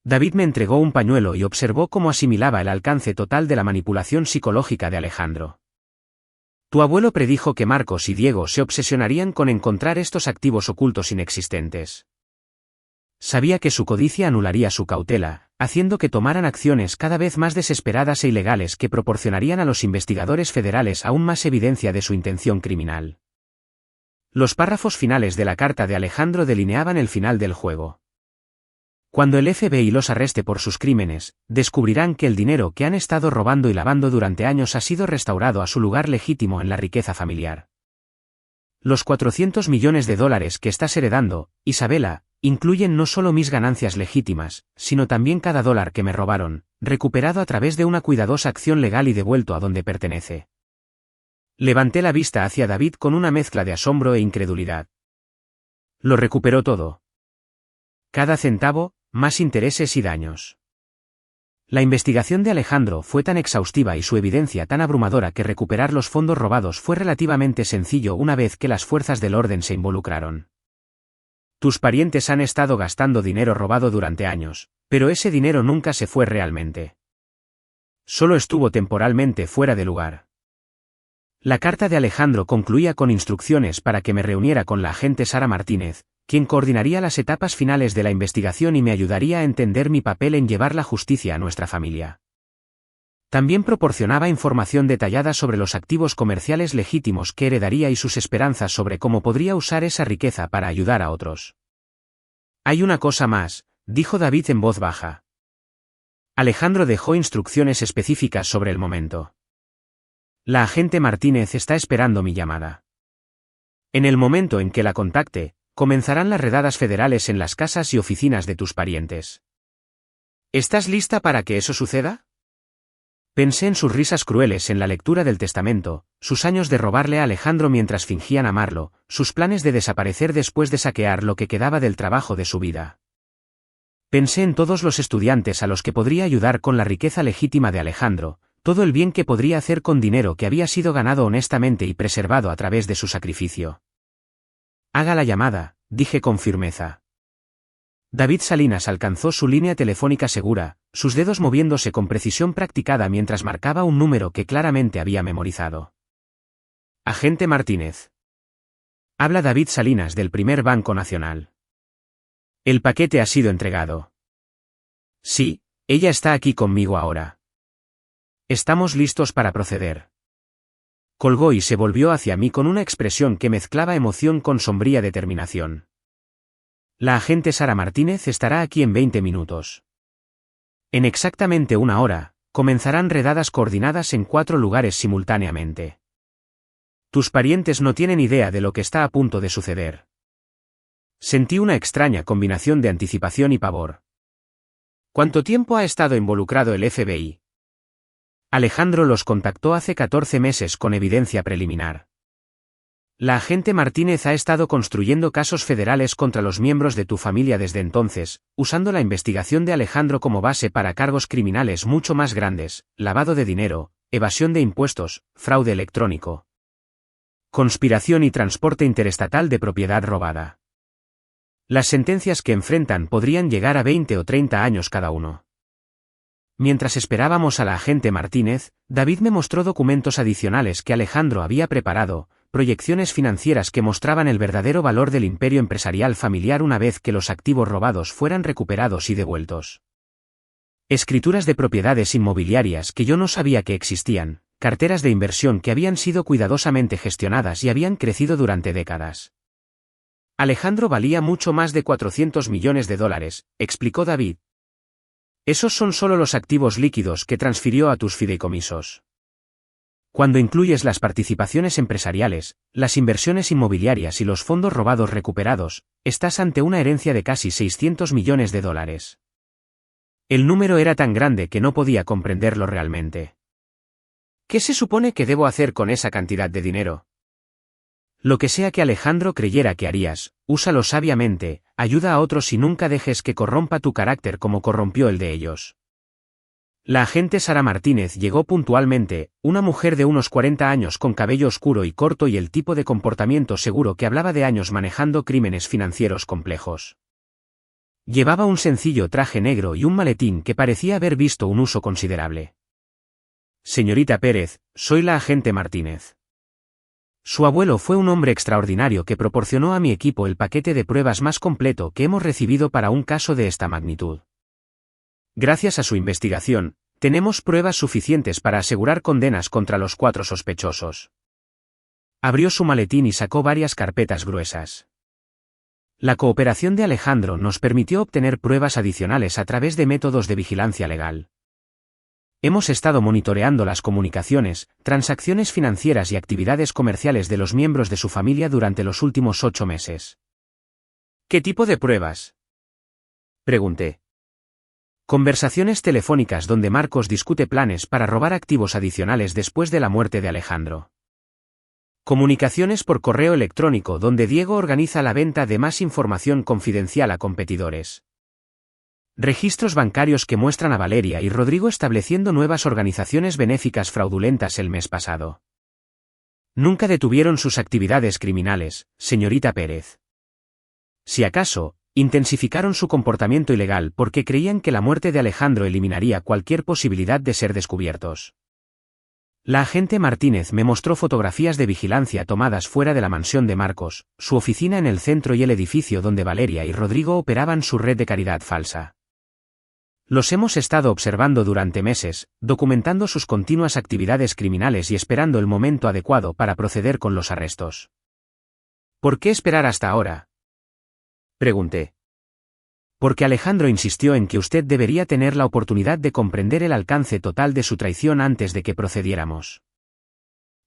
David me entregó un pañuelo y observó cómo asimilaba el alcance total de la manipulación psicológica de Alejandro. Tu abuelo predijo que Marcos y Diego se obsesionarían con encontrar estos activos ocultos inexistentes. Sabía que su codicia anularía su cautela, haciendo que tomaran acciones cada vez más desesperadas e ilegales que proporcionarían a los investigadores federales aún más evidencia de su intención criminal. Los párrafos finales de la carta de Alejandro delineaban el final del juego. Cuando el FBI los arreste por sus crímenes, descubrirán que el dinero que han estado robando y lavando durante años ha sido restaurado a su lugar legítimo en la riqueza familiar. Los $400 millones que estás heredando, Isabela, incluyen no solo mis ganancias legítimas, sino también cada dólar que me robaron, recuperado a través de una cuidadosa acción legal y devuelto a donde pertenece. Levanté la vista hacia David con una mezcla de asombro e incredulidad. Lo recuperó todo. Cada centavo, más intereses y daños. La investigación de Alejandro fue tan exhaustiva y su evidencia tan abrumadora que recuperar los fondos robados fue relativamente sencillo una vez que las fuerzas del orden se involucraron. Tus parientes han estado gastando dinero robado durante años, pero ese dinero nunca se fue realmente. Solo estuvo temporalmente fuera de lugar. La carta de Alejandro concluía con instrucciones para que me reuniera con la agente Sara Martínez, quien coordinaría las etapas finales de la investigación y me ayudaría a entender mi papel en llevar la justicia a nuestra familia. También proporcionaba información detallada sobre los activos comerciales legítimos que heredaría y sus esperanzas sobre cómo podría usar esa riqueza para ayudar a otros. Hay una cosa más, dijo David en voz baja. Alejandro dejó instrucciones específicas sobre el momento. La agente Martínez está esperando mi llamada. En el momento en que la contacte, comenzarán las redadas federales en las casas y oficinas de tus parientes. ¿Estás lista para que eso suceda? Pensé en sus risas crueles en la lectura del testamento, sus años de robarle a Alejandro mientras fingían amarlo, sus planes de desaparecer después de saquear lo que quedaba del trabajo de su vida. Pensé en todos los estudiantes a los que podría ayudar con la riqueza legítima de Alejandro, todo el bien que podría hacer con dinero que había sido ganado honestamente y preservado a través de su sacrificio. Haga la llamada, dije con firmeza. David Salinas alcanzó su línea telefónica segura, sus dedos moviéndose con precisión practicada mientras marcaba un número que claramente había memorizado. Agente Martínez. Habla David Salinas del Primer Banco Nacional. El paquete ha sido entregado. Sí, ella está aquí conmigo ahora. Estamos listos para proceder. Colgó y se volvió hacia mí con una expresión que mezclaba emoción con sombría determinación. La agente Sara Martínez estará aquí en 20 minutos. En exactamente una hora, comenzarán redadas coordinadas en 4 lugares simultáneamente. Tus parientes no tienen idea de lo que está a punto de suceder. Sentí una extraña combinación de anticipación y pavor. ¿Cuánto tiempo ha estado involucrado el FBI? Alejandro los contactó hace 14 meses con evidencia preliminar. La agente Martínez ha estado construyendo casos federales contra los miembros de tu familia desde entonces, usando la investigación de Alejandro como base para cargos criminales mucho más grandes, lavado de dinero, evasión de impuestos, fraude electrónico, conspiración y transporte interestatal de propiedad robada. Las sentencias que enfrentan podrían llegar a 20 o 30 años cada uno. Mientras esperábamos a la agente Martínez, David me mostró documentos adicionales que Alejandro había preparado, proyecciones financieras que mostraban el verdadero valor del imperio empresarial familiar una vez que los activos robados fueran recuperados y devueltos. Escrituras de propiedades inmobiliarias que yo no sabía que existían, carteras de inversión que habían sido cuidadosamente gestionadas y habían crecido durante décadas. Alejandro valía mucho más de 400 millones de dólares, explicó David. Esos son solo los activos líquidos que transfirió a tus fideicomisos. Cuando incluyes las participaciones empresariales, las inversiones inmobiliarias y los fondos robados recuperados, estás ante una herencia de casi 600 millones de dólares. El número era tan grande que no podía comprenderlo realmente. ¿Qué se supone que debo hacer con esa cantidad de dinero? Lo que sea que Alejandro creyera que harías, úsalo sabiamente, ayuda a otros y nunca dejes que corrompa tu carácter como corrompió el de ellos. La agente Sara Martínez llegó puntualmente, una mujer de unos 40 años con cabello oscuro y corto y el tipo de comportamiento seguro que hablaba de años manejando crímenes financieros complejos. Llevaba un sencillo traje negro y un maletín que parecía haber visto un uso considerable. Señorita Pérez, soy la agente Martínez. Su abuelo fue un hombre extraordinario que proporcionó a mi equipo el paquete de pruebas más completo que hemos recibido para un caso de esta magnitud. Gracias a su investigación, tenemos pruebas suficientes para asegurar condenas contra los 4 sospechosos. Abrió su maletín y sacó varias carpetas gruesas. La cooperación de Alejandro nos permitió obtener pruebas adicionales a través de métodos de vigilancia legal. Hemos estado monitoreando las comunicaciones, transacciones financieras y actividades comerciales de los miembros de su familia durante los últimos 8 meses. ¿Qué tipo de pruebas? Pregunté. Conversaciones telefónicas donde Marcos discute planes para robar activos adicionales después de la muerte de Alejandro. Comunicaciones por correo electrónico donde Diego organiza la venta de más información confidencial a competidores. Registros bancarios que muestran a Valeria y Rodrigo estableciendo nuevas organizaciones benéficas fraudulentas el mes pasado. Nunca detuvieron sus actividades criminales, señorita Pérez. Si acaso, intensificaron su comportamiento ilegal porque creían que la muerte de Alejandro eliminaría cualquier posibilidad de ser descubiertos. La agente Martínez me mostró fotografías de vigilancia tomadas fuera de la mansión de Marcos, su oficina en el centro y el edificio donde Valeria y Rodrigo operaban su red de caridad falsa. Los hemos estado observando durante meses, documentando sus continuas actividades criminales y esperando el momento adecuado para proceder con los arrestos. ¿Por qué esperar hasta ahora? Pregunté. Porque Alejandro insistió en que usted debería tener la oportunidad de comprender el alcance total de su traición antes de que procediéramos.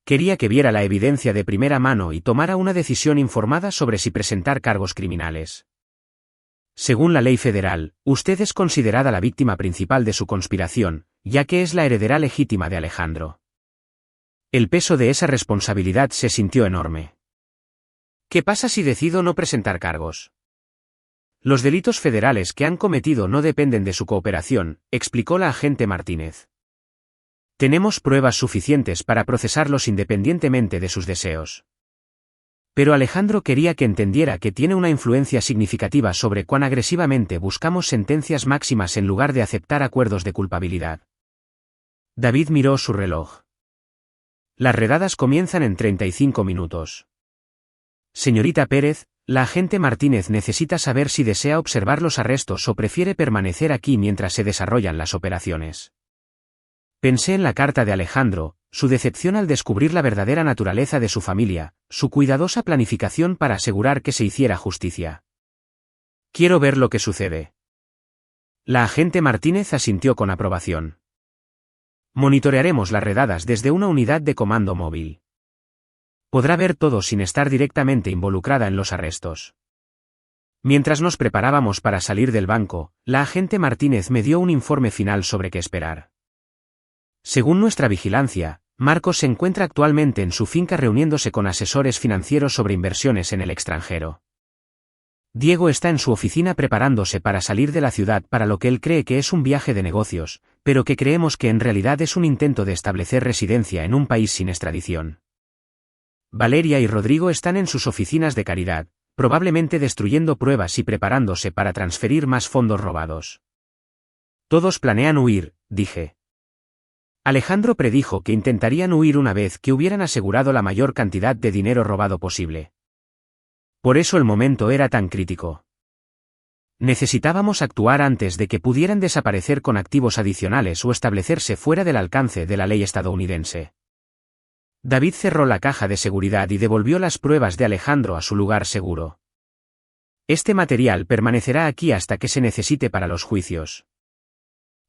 Quería que viera la evidencia de primera mano y tomara una decisión informada sobre si presentar cargos criminales. Según la ley federal, usted es considerada la víctima principal de su conspiración, ya que es la heredera legítima de Alejandro. El peso de esa responsabilidad se sintió enorme. ¿Qué pasa si decido no presentar cargos? Los delitos federales que han cometido no dependen de su cooperación, explicó la agente Martínez. Tenemos pruebas suficientes para procesarlos independientemente de sus deseos. Pero Alejandro quería que entendiera que tiene una influencia significativa sobre cuán agresivamente buscamos sentencias máximas en lugar de aceptar acuerdos de culpabilidad. David miró su reloj. Las redadas comienzan en 35 minutos. Señorita Pérez, la agente Martínez necesita saber si desea observar los arrestos o prefiere permanecer aquí mientras se desarrollan las operaciones. Pensé en la carta de Alejandro, su decepción al descubrir la verdadera naturaleza de su familia, su cuidadosa planificación para asegurar que se hiciera justicia. Quiero ver lo que sucede. La agente Martínez asintió con aprobación. Monitorearemos las redadas desde una unidad de comando móvil. Podrá ver todo sin estar directamente involucrada en los arrestos. Mientras nos preparábamos para salir del banco, la agente Martínez me dio un informe final sobre qué esperar. Según nuestra vigilancia, Marcos se encuentra actualmente en su finca reuniéndose con asesores financieros sobre inversiones en el extranjero. Diego está en su oficina preparándose para salir de la ciudad para lo que él cree que es un viaje de negocios, pero que creemos que en realidad es un intento de establecer residencia en un país sin extradición. Valeria y Rodrigo están en sus oficinas de caridad, probablemente destruyendo pruebas y preparándose para transferir más fondos robados. Todos planean huir, dije. Alejandro predijo que intentarían huir una vez que hubieran asegurado la mayor cantidad de dinero robado posible. Por eso el momento era tan crítico. Necesitábamos actuar antes de que pudieran desaparecer con activos adicionales o establecerse fuera del alcance de la ley estadounidense. David cerró la caja de seguridad y devolvió las pruebas de Alejandro a su lugar seguro. Este material permanecerá aquí hasta que se necesite para los juicios.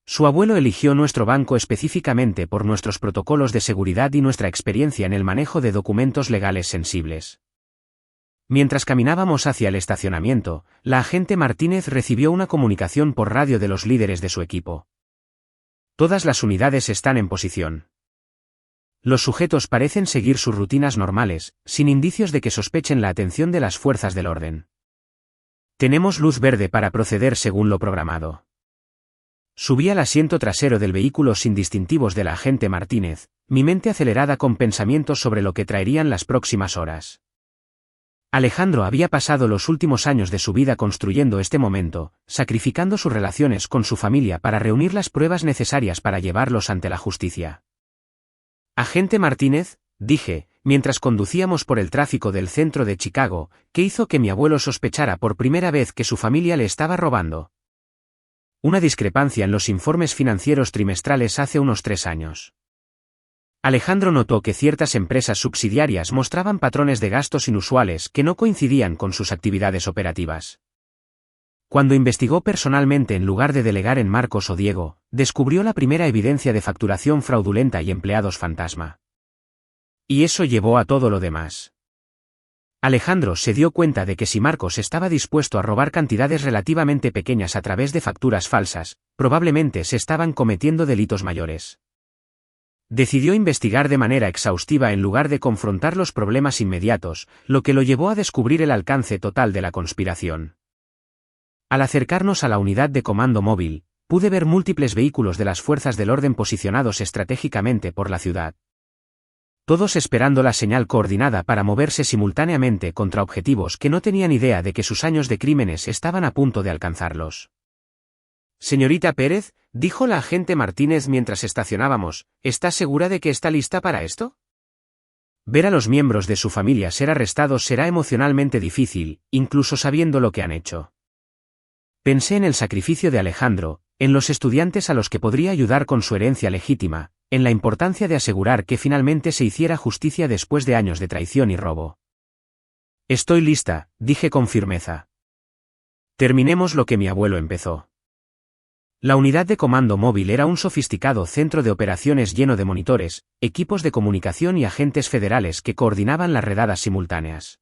Su abuelo eligió nuestro banco específicamente por nuestros protocolos de seguridad y nuestra experiencia en el manejo de documentos legales sensibles. Mientras caminábamos hacia el estacionamiento, la agente Martínez recibió una comunicación por radio de los líderes de su equipo. Todas las unidades están en posición. Los sujetos parecen seguir sus rutinas normales, sin indicios de que sospechen la atención de las fuerzas del orden. Tenemos luz verde para proceder según lo programado. Subí al asiento trasero del vehículo sin distintivos de la agente Martínez, mi mente acelerada con pensamientos sobre lo que traerían las próximas horas. Alejandro había pasado los últimos años de su vida construyendo este momento, sacrificando sus relaciones con su familia para reunir las pruebas necesarias para llevarlos ante la justicia. Agente Martínez, dije, mientras conducíamos por el tráfico del centro de Chicago, ¿qué hizo que mi abuelo sospechara por primera vez que su familia le estaba robando? Una discrepancia en los informes financieros trimestrales hace unos 3 años. Alejandro notó que ciertas empresas subsidiarias mostraban patrones de gastos inusuales que no coincidían con sus actividades operativas. Cuando investigó personalmente en lugar de delegar en Marcos o Diego, descubrió la primera evidencia de facturación fraudulenta y empleados fantasma. Y eso llevó a todo lo demás. Alejandro se dio cuenta de que si Marcos estaba dispuesto a robar cantidades relativamente pequeñas a través de facturas falsas, probablemente se estaban cometiendo delitos mayores. Decidió investigar de manera exhaustiva en lugar de confrontar los problemas inmediatos, lo que lo llevó a descubrir el alcance total de la conspiración. Al acercarnos a la unidad de comando móvil, pude ver múltiples vehículos de las fuerzas del orden posicionados estratégicamente por la ciudad. Todos esperando la señal coordinada para moverse simultáneamente contra objetivos que no tenían idea de que sus años de crímenes estaban a punto de alcanzarlos. Señorita Pérez, dijo la agente Martínez mientras estacionábamos, ¿está segura de que está lista para esto? Ver a los miembros de su familia ser arrestados será emocionalmente difícil, incluso sabiendo lo que han hecho. Pensé en el sacrificio de Alejandro, en los estudiantes a los que podría ayudar con su herencia legítima, en la importancia de asegurar que finalmente se hiciera justicia después de años de traición y robo. Estoy lista, dije con firmeza. Terminemos lo que mi abuelo empezó. La unidad de comando móvil era un sofisticado centro de operaciones lleno de monitores, equipos de comunicación y agentes federales que coordinaban las redadas simultáneas.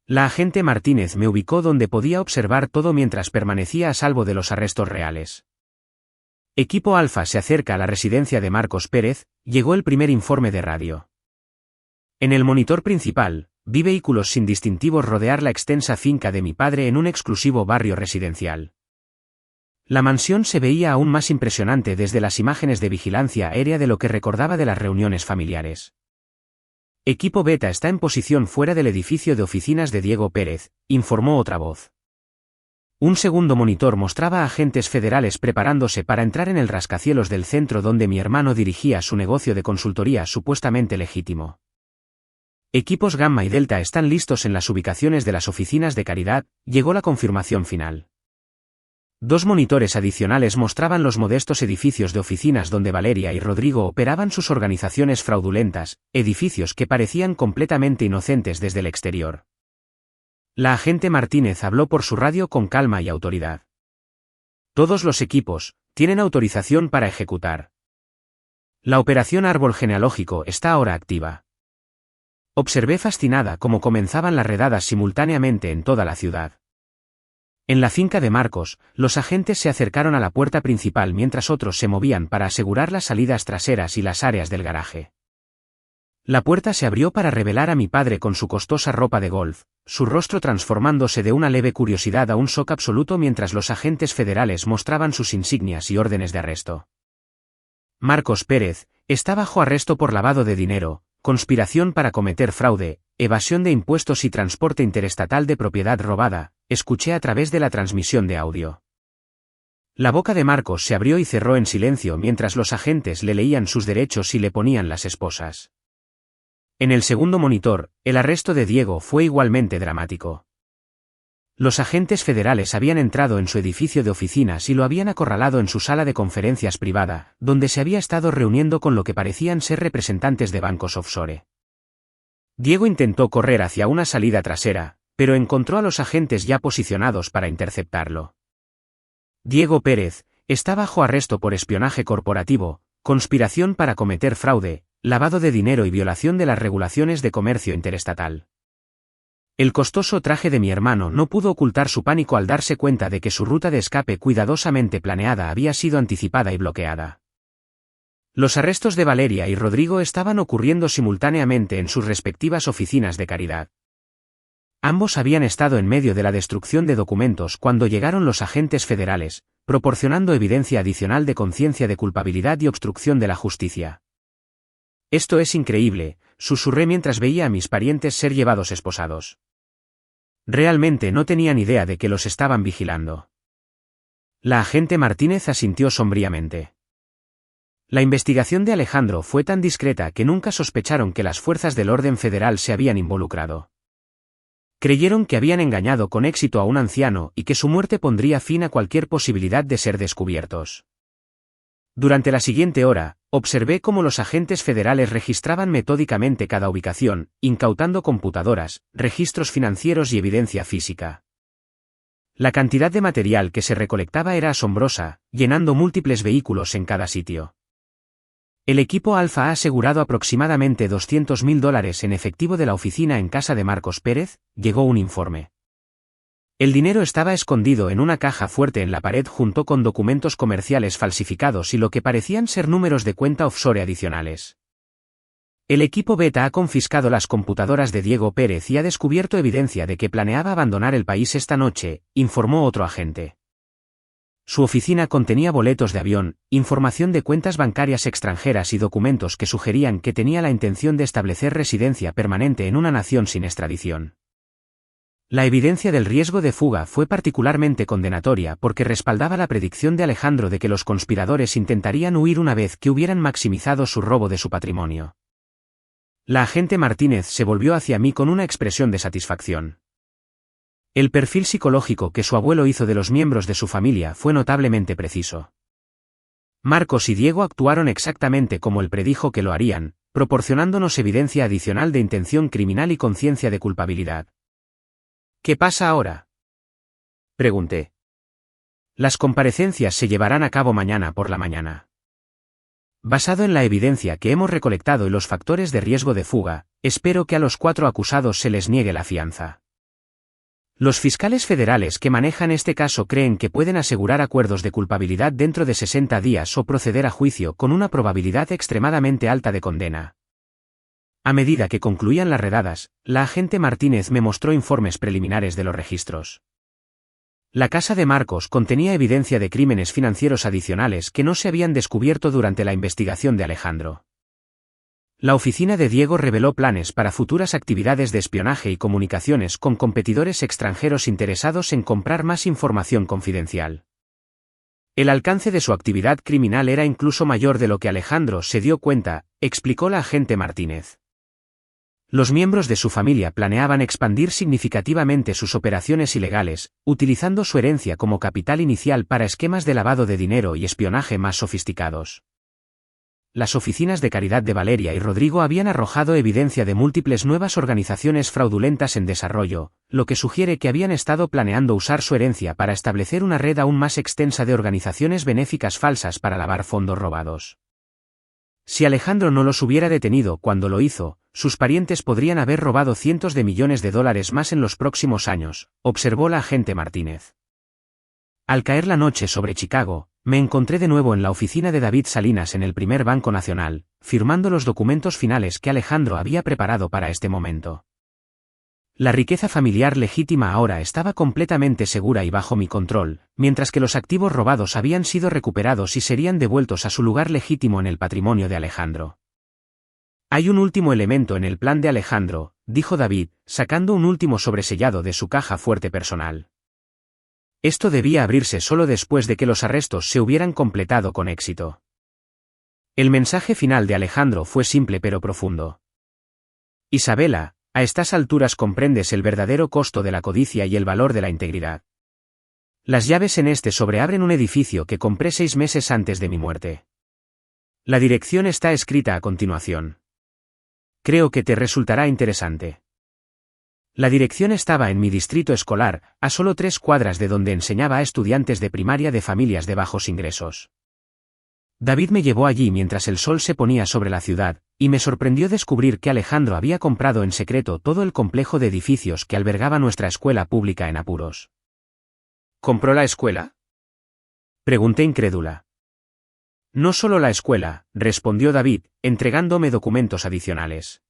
La agente Martínez me ubicó donde podía observar todo mientras permanecía a salvo de los arrestos reales. Equipo Alfa se acerca a la residencia de Marcos Pérez, llegó el primer informe de radio. En el monitor principal, vi vehículos sin distintivos rodear la extensa finca de mi padre en un exclusivo barrio residencial. La mansión se veía aún más impresionante desde las imágenes de vigilancia aérea de lo que recordaba de las reuniones familiares. Equipo Beta está en posición fuera del edificio de oficinas de Diego Pérez, informó otra voz. Un segundo monitor mostraba a agentes federales preparándose para entrar en el rascacielos del centro donde mi hermano dirigía su negocio de consultoría supuestamente legítimo. Equipos Gamma y Delta están listos en las ubicaciones de las oficinas de Caridad, llegó la confirmación final. 2 monitores adicionales mostraban los modestos edificios de oficinas donde Valeria y Rodrigo operaban sus organizaciones fraudulentas, edificios que parecían completamente inocentes desde el exterior. La agente Martínez habló por su radio con calma y autoridad. Todos los equipos tienen autorización para ejecutar. La operación Árbol Genealógico está ahora activa. Observé fascinada cómo comenzaban las redadas simultáneamente en toda la ciudad. En la finca de Marcos, los agentes se acercaron a la puerta principal mientras otros se movían para asegurar las salidas traseras y las áreas del garaje. La puerta se abrió para revelar a mi padre con su costosa ropa de golf, su rostro transformándose de una leve curiosidad a un shock absoluto mientras los agentes federales mostraban sus insignias y órdenes de arresto. Marcos Pérez está bajo arresto por lavado de dinero, conspiración para cometer fraude, evasión de impuestos y transporte interestatal de propiedad robada, escuché a través de la transmisión de audio. La boca de Marcos se abrió y cerró en silencio mientras los agentes le leían sus derechos y le ponían las esposas. En el segundo monitor, el arresto de Diego fue igualmente dramático. Los agentes federales habían entrado en su edificio de oficinas y lo habían acorralado en su sala de conferencias privada, donde se había estado reuniendo con lo que parecían ser representantes de bancos offshore. Diego intentó correr hacia una salida trasera, pero encontró a los agentes ya posicionados para interceptarlo. Diego Pérez está bajo arresto por espionaje corporativo, conspiración para cometer fraude, lavado de dinero y violación de las regulaciones de comercio interestatal. El costoso traje de mi hermano no pudo ocultar su pánico al darse cuenta de que su ruta de escape cuidadosamente planeada había sido anticipada y bloqueada. Los arrestos de Valeria y Rodrigo estaban ocurriendo simultáneamente en sus respectivas oficinas de Caridad. Ambos habían estado en medio de la destrucción de documentos cuando llegaron los agentes federales, proporcionando evidencia adicional de conciencia de culpabilidad y obstrucción de la justicia. Esto es increíble, susurré mientras veía a mis parientes ser llevados esposados. Realmente no tenían idea de que los estaban vigilando. La agente Martínez asintió sombríamente. La investigación de Alejandro fue tan discreta que nunca sospecharon que las fuerzas del orden federal se habían involucrado. Creyeron que habían engañado con éxito a un anciano y que su muerte pondría fin a cualquier posibilidad de ser descubiertos. Durante la siguiente hora, observé cómo los agentes federales registraban metódicamente cada ubicación, incautando computadoras, registros financieros y evidencia física. La cantidad de material que se recolectaba era asombrosa, llenando múltiples vehículos en cada sitio. El equipo Alfa ha asegurado aproximadamente $200.000 en efectivo de la oficina en casa de Marcos Pérez, llegó un informe. El dinero estaba escondido en una caja fuerte en la pared junto con documentos comerciales falsificados y lo que parecían ser números de cuenta offshore adicionales. El equipo Beta ha confiscado las computadoras de Diego Pérez y ha descubierto evidencia de que planeaba abandonar el país esta noche, informó otro agente. Su oficina contenía boletos de avión, información de cuentas bancarias extranjeras y documentos que sugerían que tenía la intención de establecer residencia permanente en una nación sin extradición. La evidencia del riesgo de fuga fue particularmente condenatoria porque respaldaba la predicción de Alejandro de que los conspiradores intentarían huir una vez que hubieran maximizado su robo de su patrimonio. La agente Martínez se volvió hacia mí con una expresión de satisfacción. El perfil psicológico que su abuelo hizo de los miembros de su familia fue notablemente preciso. Marcos y Diego actuaron exactamente como él predijo que lo harían, proporcionándonos evidencia adicional de intención criminal y conciencia de culpabilidad. ¿Qué pasa ahora?, pregunté. Las comparecencias se llevarán a cabo mañana por la mañana. Basado en la evidencia que hemos recolectado y los factores de riesgo de fuga, espero que a los 4 acusados se les niegue la fianza. Los fiscales federales que manejan este caso creen que pueden asegurar acuerdos de culpabilidad dentro de 60 días o proceder a juicio con una probabilidad extremadamente alta de condena. A medida que concluían las redadas, la agente Martínez me mostró informes preliminares de los registros. La casa de Marcos contenía evidencia de crímenes financieros adicionales que no se habían descubierto durante la investigación de Alejandro. La oficina de Diego reveló planes para futuras actividades de espionaje y comunicaciones con competidores extranjeros interesados en comprar más información confidencial. El alcance de su actividad criminal era incluso mayor de lo que Alejandro se dio cuenta, explicó la agente Martínez. Los miembros de su familia planeaban expandir significativamente sus operaciones ilegales, utilizando su herencia como capital inicial para esquemas de lavado de dinero y espionaje más sofisticados. Las oficinas de caridad de Valeria y Rodrigo habían arrojado evidencia de múltiples nuevas organizaciones fraudulentas en desarrollo, lo que sugiere que habían estado planeando usar su herencia para establecer una red aún más extensa de organizaciones benéficas falsas para lavar fondos robados. Si Alejandro no los hubiera detenido cuando lo hizo, sus parientes podrían haber robado cientos de millones de dólares más en los próximos años, observó la agente Martínez. Al caer la noche sobre Chicago, me encontré de nuevo en la oficina de David Salinas en el Primer Banco Nacional, firmando los documentos finales que Alejandro había preparado para este momento. La riqueza familiar legítima ahora estaba completamente segura y bajo mi control, mientras que los activos robados habían sido recuperados y serían devueltos a su lugar legítimo en el patrimonio de Alejandro. Hay un último elemento en el plan de Alejandro, dijo David, sacando un último sobresellado de su caja fuerte personal. Esto debía abrirse solo después de que los arrestos se hubieran completado con éxito. El mensaje final de Alejandro fue simple pero profundo. Isabela, a estas alturas comprendes el verdadero costo de la codicia y el valor de la integridad. Las llaves en este sobre abren un edificio que compré 6 meses antes de mi muerte. La dirección está escrita a continuación. Creo que te resultará interesante. La dirección estaba en mi distrito escolar, a solo 3 cuadras de donde enseñaba a estudiantes de primaria de familias de bajos ingresos. David me llevó allí mientras el sol se ponía sobre la ciudad, y me sorprendió descubrir que Alejandro había comprado en secreto todo el complejo de edificios que albergaba nuestra escuela pública en apuros. ¿Compró la escuela?, pregunté incrédula. No solo la escuela, respondió David, entregándome documentos adicionales.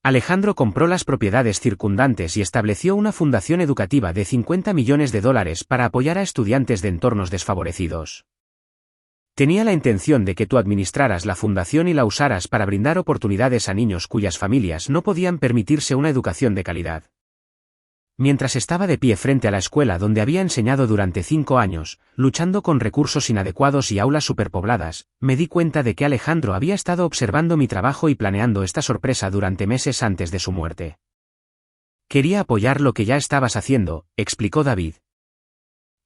Alejandro compró las propiedades circundantes y estableció una fundación educativa de $50 millones para apoyar a estudiantes de entornos desfavorecidos. Tenía la intención de que tú administraras la fundación y la usaras para brindar oportunidades a niños cuyas familias no podían permitirse una educación de calidad. Mientras estaba de pie frente a la escuela donde había enseñado durante 5 años, luchando con recursos inadecuados y aulas superpobladas, me di cuenta de que Alejandro había estado observando mi trabajo y planeando esta sorpresa durante meses antes de su muerte. Quería apoyar lo que ya estabas haciendo, explicó David.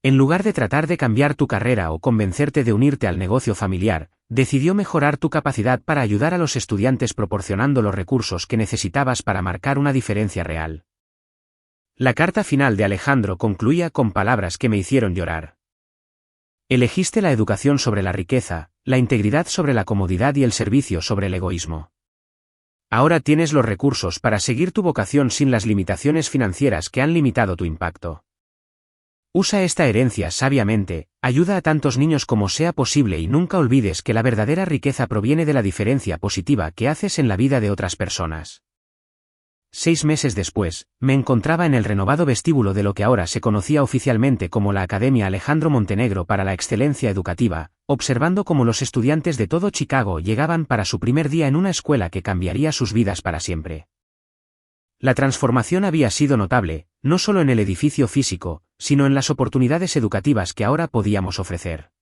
En lugar de tratar de cambiar tu carrera o convencerte de unirte al negocio familiar, decidió mejorar tu capacidad para ayudar a los estudiantes proporcionando los recursos que necesitabas para marcar una diferencia real. La carta final de Alejandro concluía con palabras que me hicieron llorar. Elegiste la educación sobre la riqueza, la integridad sobre la comodidad y el servicio sobre el egoísmo. Ahora tienes los recursos para seguir tu vocación sin las limitaciones financieras que han limitado tu impacto. Usa esta herencia sabiamente, ayuda a tantos niños como sea posible y nunca olvides que la verdadera riqueza proviene de la diferencia positiva que haces en la vida de otras personas. 6 meses después, me encontraba en el renovado vestíbulo de lo que ahora se conocía oficialmente como la Academia Alejandro Montenegro para la Excelencia Educativa, observando cómo los estudiantes de todo Chicago llegaban para su primer día en una escuela que cambiaría sus vidas para siempre. La transformación había sido notable, no solo en el edificio físico, sino en las oportunidades educativas que ahora podíamos ofrecer.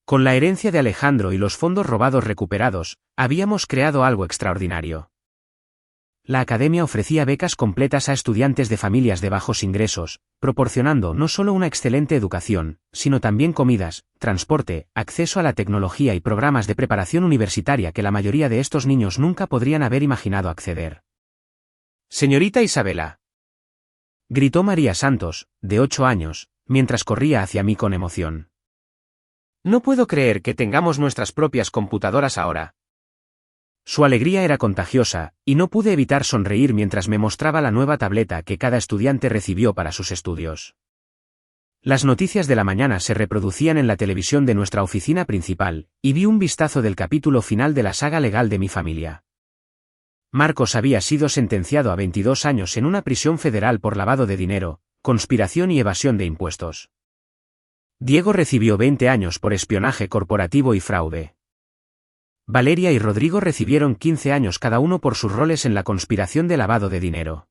Con la herencia de Alejandro y los fondos robados recuperados, habíamos creado algo extraordinario. La academia ofrecía becas completas a estudiantes de familias de bajos ingresos, proporcionando no solo una excelente educación, sino también comidas, transporte, acceso a la tecnología y programas de preparación universitaria que la mayoría de estos niños nunca podrían haber imaginado acceder. «Señorita Isabela», gritó María Santos, de 8 años, mientras corría hacia mí con emoción. «No puedo creer que tengamos nuestras propias computadoras ahora». Su alegría era contagiosa, y no pude evitar sonreír mientras me mostraba la nueva tableta que cada estudiante recibió para sus estudios. Las noticias de la mañana se reproducían en la televisión de nuestra oficina principal, y vi un vistazo del capítulo final de la saga legal de mi familia. Marcos había sido sentenciado a 22 años en una prisión federal por lavado de dinero, conspiración y evasión de impuestos. Diego recibió 20 años por espionaje corporativo y fraude. Valeria y Rodrigo recibieron 15 años cada uno por sus roles en la conspiración de lavado de dinero.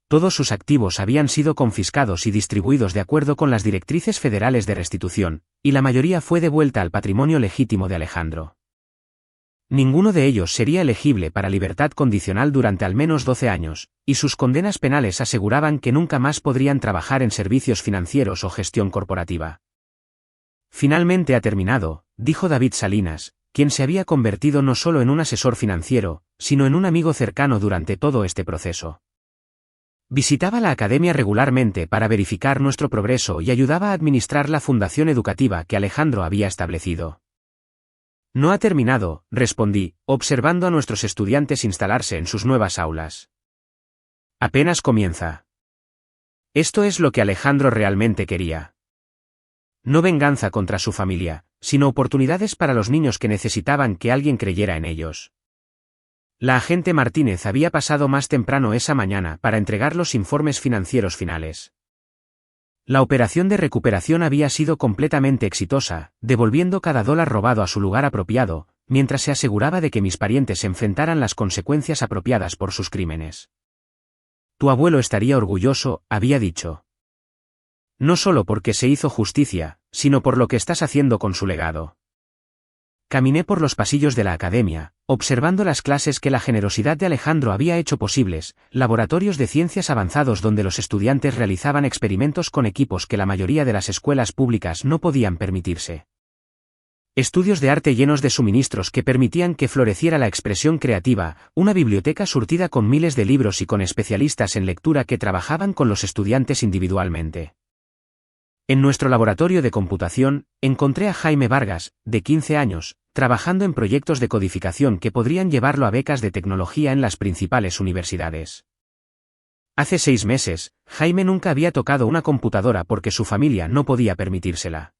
Todos sus activos habían sido confiscados y distribuidos de acuerdo con las directrices federales de restitución, y la mayoría fue devuelta al patrimonio legítimo de Alejandro. Ninguno de ellos sería elegible para libertad condicional durante al menos 12 años, y sus condenas penales aseguraban que nunca más podrían trabajar en servicios financieros o gestión corporativa. Finalmente ha terminado, dijo David Salinas, quien se había convertido no solo en un asesor financiero, sino en un amigo cercano durante todo este proceso. Visitaba la academia regularmente para verificar nuestro progreso y ayudaba a administrar la fundación educativa que Alejandro había establecido. No ha terminado, respondí, observando a nuestros estudiantes instalarse en sus nuevas aulas. Apenas comienza. Esto es lo que Alejandro realmente quería. No venganza contra su familia, sino oportunidades para los niños que necesitaban que alguien creyera en ellos. La agente Martínez había pasado más temprano esa mañana para entregar los informes financieros finales. La operación de recuperación había sido completamente exitosa, devolviendo cada dólar robado a su lugar apropiado, mientras se aseguraba de que mis parientes enfrentaran las consecuencias apropiadas por sus crímenes. Tu abuelo estaría orgulloso, había dicho. No solo porque se hizo justicia, sino por lo que estás haciendo con su legado. Caminé por los pasillos de la academia, observando las clases que la generosidad de Alejandro había hecho posibles, laboratorios de ciencias avanzados donde los estudiantes realizaban experimentos con equipos que la mayoría de las escuelas públicas no podían permitirse. Estudios de arte llenos de suministros que permitían que floreciera la expresión creativa, una biblioteca surtida con miles de libros y con especialistas en lectura que trabajaban con los estudiantes individualmente. En nuestro laboratorio de computación, encontré a Jaime Vargas, de 15 años, trabajando en proyectos de codificación que podrían llevarlo a becas de tecnología en las principales universidades. Hace 6 meses, Jaime nunca había tocado una computadora porque su familia no podía permitírsela.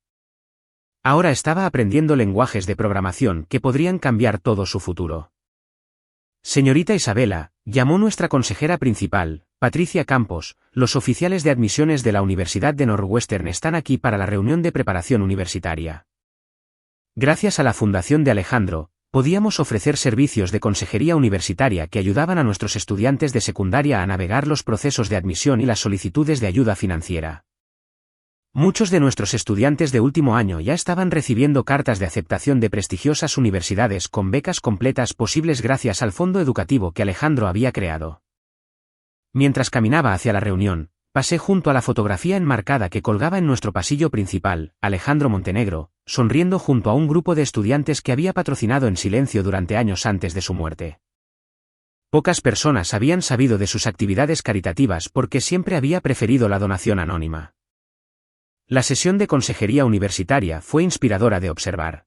Ahora estaba aprendiendo lenguajes de programación que podrían cambiar todo su futuro. Señorita Isabela, llamó nuestra consejera principal, Patricia Campos, los oficiales de admisiones de la Universidad de Northwestern están aquí para la reunión de preparación universitaria. Gracias a la fundación de Alejandro, podíamos ofrecer servicios de consejería universitaria que ayudaban a nuestros estudiantes de secundaria a navegar los procesos de admisión y las solicitudes de ayuda financiera. Muchos de nuestros estudiantes de último año ya estaban recibiendo cartas de aceptación de prestigiosas universidades con becas completas posibles gracias al fondo educativo que Alejandro había creado. Mientras caminaba hacia la reunión, pasé junto a la fotografía enmarcada que colgaba en nuestro pasillo principal, Alejandro Montenegro, sonriendo junto a un grupo de estudiantes que había patrocinado en silencio durante años antes de su muerte. Pocas personas habían sabido de sus actividades caritativas porque siempre había preferido la donación anónima. La sesión de consejería universitaria fue inspiradora de observar.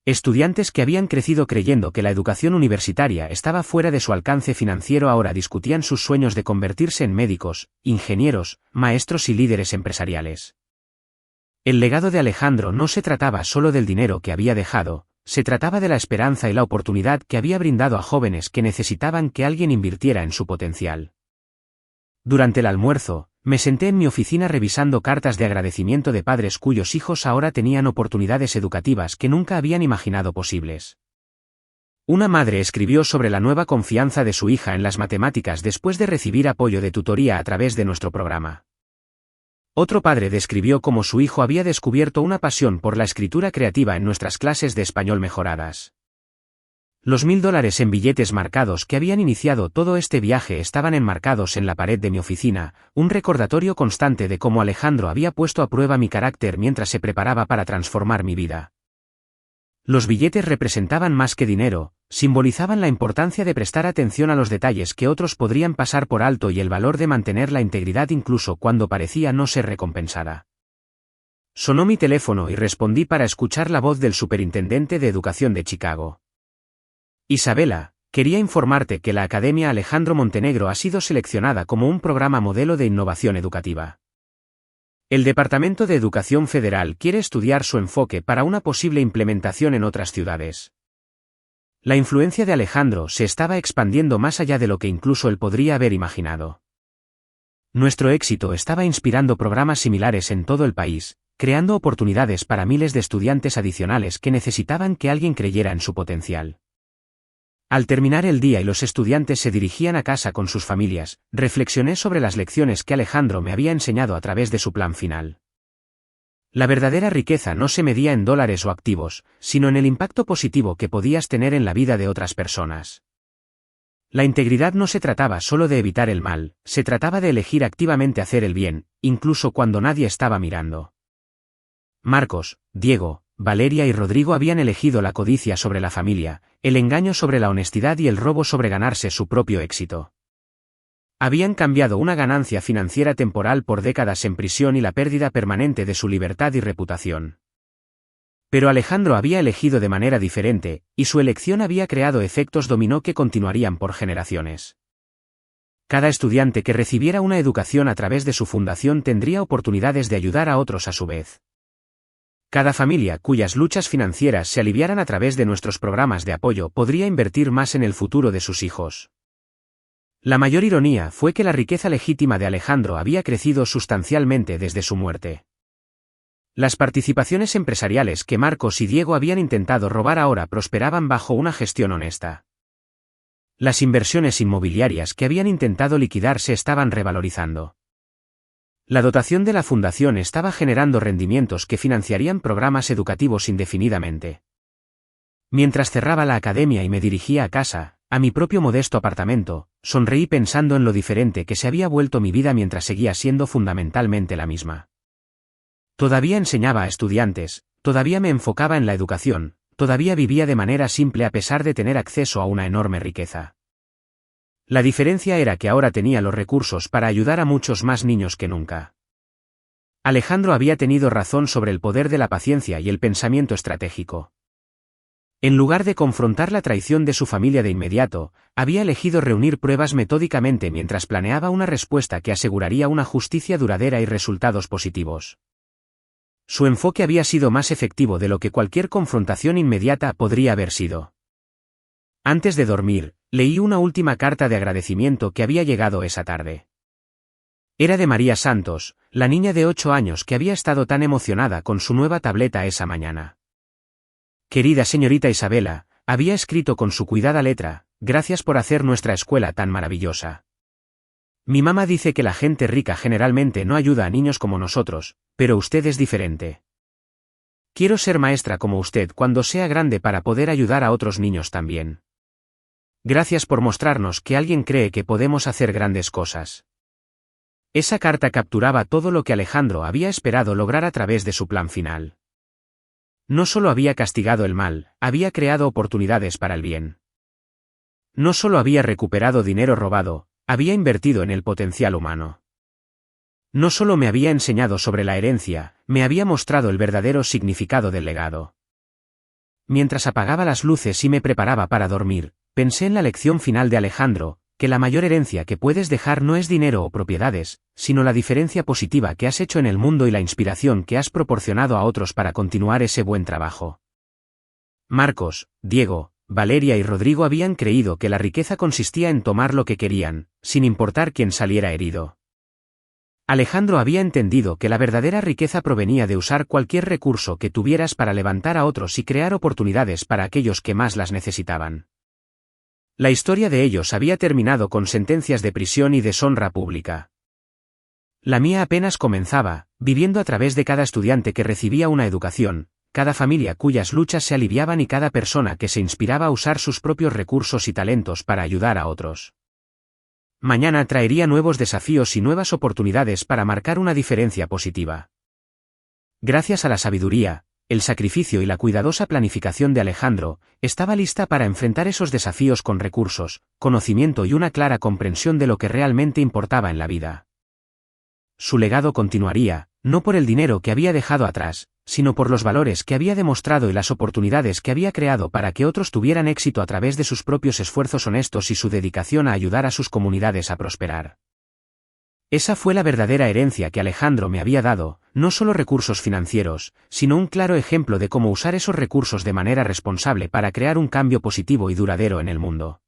Estudiantes que habían crecido creyendo que la educación universitaria estaba fuera de su alcance financiero ahora discutían sus sueños de convertirse en médicos, ingenieros, maestros y líderes empresariales. El legado de Alejandro no se trataba solo del dinero que había dejado, se trataba de la esperanza y la oportunidad que había brindado a jóvenes que necesitaban que alguien invirtiera en su potencial. Durante el almuerzo, me senté en mi oficina revisando cartas de agradecimiento de padres cuyos hijos ahora tenían oportunidades educativas que nunca habían imaginado posibles. Una madre escribió sobre la nueva confianza de su hija en las matemáticas después de recibir apoyo de tutoría a través de nuestro programa. Otro padre describió cómo su hijo había descubierto una pasión por la escritura creativa en nuestras clases de español mejoradas. Los $1000 en billetes marcados que habían iniciado todo este viaje estaban enmarcados en la pared de mi oficina, un recordatorio constante de cómo Alejandro había puesto a prueba mi carácter mientras se preparaba para transformar mi vida. Los billetes representaban más que dinero, simbolizaban la importancia de prestar atención a los detalles que otros podrían pasar por alto y el valor de mantener la integridad incluso cuando parecía no ser recompensada. Sonó mi teléfono y respondí para escuchar la voz del superintendente de educación de Chicago. Isabela, quería informarte que la Academia Alejandro Montenegro ha sido seleccionada como un programa modelo de innovación educativa. El Departamento de Educación Federal quiere estudiar su enfoque para una posible implementación en otras ciudades. La influencia de Alejandro se estaba expandiendo más allá de lo que incluso él podría haber imaginado. Nuestro éxito estaba inspirando programas similares en todo el país, creando oportunidades para miles de estudiantes adicionales que necesitaban que alguien creyera en su potencial. Al terminar el día y los estudiantes se dirigían a casa con sus familias, reflexioné sobre las lecciones que Alejandro me había enseñado a través de su plan final. La verdadera riqueza no se medía en dólares o activos, sino en el impacto positivo que podías tener en la vida de otras personas. La integridad no se trataba solo de evitar el mal, se trataba de elegir activamente hacer el bien, incluso cuando nadie estaba mirando. Marcos, Diego, Valeria y Rodrigo habían elegido la codicia sobre la familia, el engaño sobre la honestidad y el robo sobre ganarse su propio éxito. Habían cambiado una ganancia financiera temporal por décadas en prisión y la pérdida permanente de su libertad y reputación. Pero Alejandro había elegido de manera diferente, y su elección había creado efectos dominó que continuarían por generaciones. Cada estudiante que recibiera una educación a través de su fundación tendría oportunidades de ayudar a otros a su vez. Cada familia cuyas luchas financieras se aliviaran a través de nuestros programas de apoyo podría invertir más en el futuro de sus hijos. La mayor ironía fue que la riqueza legítima de Alejandro había crecido sustancialmente desde su muerte. Las participaciones empresariales que Marcos y Diego habían intentado robar ahora prosperaban bajo una gestión honesta. Las inversiones inmobiliarias que habían intentado liquidar se estaban revalorizando. La dotación de la fundación estaba generando rendimientos que financiarían programas educativos indefinidamente. Mientras cerraba la academia y me dirigía a casa, a mi propio modesto apartamento, sonreí pensando en lo diferente que se había vuelto mi vida mientras seguía siendo fundamentalmente la misma. Todavía enseñaba a estudiantes, todavía me enfocaba en la educación, todavía vivía de manera simple a pesar de tener acceso a una enorme riqueza. La diferencia era que ahora tenía los recursos para ayudar a muchos más niños que nunca. Alejandro había tenido razón sobre el poder de la paciencia y el pensamiento estratégico. En lugar de confrontar la traición de su familia de inmediato, había elegido reunir pruebas metódicamente mientras planeaba una respuesta que aseguraría una justicia duradera y resultados positivos. Su enfoque había sido más efectivo de lo que cualquier confrontación inmediata podría haber sido. Antes de dormir, leí una última carta de agradecimiento que había llegado esa tarde. Era de María Santos, la niña de 8 años que había estado tan emocionada con su nueva tableta esa mañana. Querida señorita Isabela, había escrito con su cuidada letra, gracias por hacer nuestra escuela tan maravillosa. Mi mamá dice que la gente rica generalmente no ayuda a niños como nosotros, pero usted es diferente. Quiero ser maestra como usted cuando sea grande para poder ayudar a otros niños también. Gracias por mostrarnos que alguien cree que podemos hacer grandes cosas. Esa carta capturaba todo lo que Alejandro había esperado lograr a través de su plan final. No solo había castigado el mal, había creado oportunidades para el bien. No solo había recuperado dinero robado, había invertido en el potencial humano. No solo me había enseñado sobre la herencia, me había mostrado el verdadero significado del legado. Mientras apagaba las luces y me preparaba para dormir, pensé en la lección final de Alejandro, que la mayor herencia que puedes dejar no es dinero o propiedades, sino la diferencia positiva que has hecho en el mundo y la inspiración que has proporcionado a otros para continuar ese buen trabajo. Marcos, Diego, Valeria y Rodrigo habían creído que la riqueza consistía en tomar lo que querían, sin importar quién saliera herido. Alejandro había entendido que la verdadera riqueza provenía de usar cualquier recurso que tuvieras para levantar a otros y crear oportunidades para aquellos que más las necesitaban. La historia de ellos había terminado con sentencias de prisión y deshonra pública. La mía apenas comenzaba, viviendo a través de cada estudiante que recibía una educación, cada familia cuyas luchas se aliviaban y cada persona que se inspiraba a usar sus propios recursos y talentos para ayudar a otros. Mañana traería nuevos desafíos y nuevas oportunidades para marcar una diferencia positiva. Gracias a la sabiduría, el sacrificio y la cuidadosa planificación de Alejandro, estaba lista para enfrentar esos desafíos con recursos, conocimiento y una clara comprensión de lo que realmente importaba en la vida. Su legado continuaría, no por el dinero que había dejado atrás, sino por los valores que había demostrado y las oportunidades que había creado para que otros tuvieran éxito a través de sus propios esfuerzos honestos y su dedicación a ayudar a sus comunidades a prosperar. Esa fue la verdadera herencia que Alejandro me había dado, no solo recursos financieros, sino un claro ejemplo de cómo usar esos recursos de manera responsable para crear un cambio positivo y duradero en el mundo.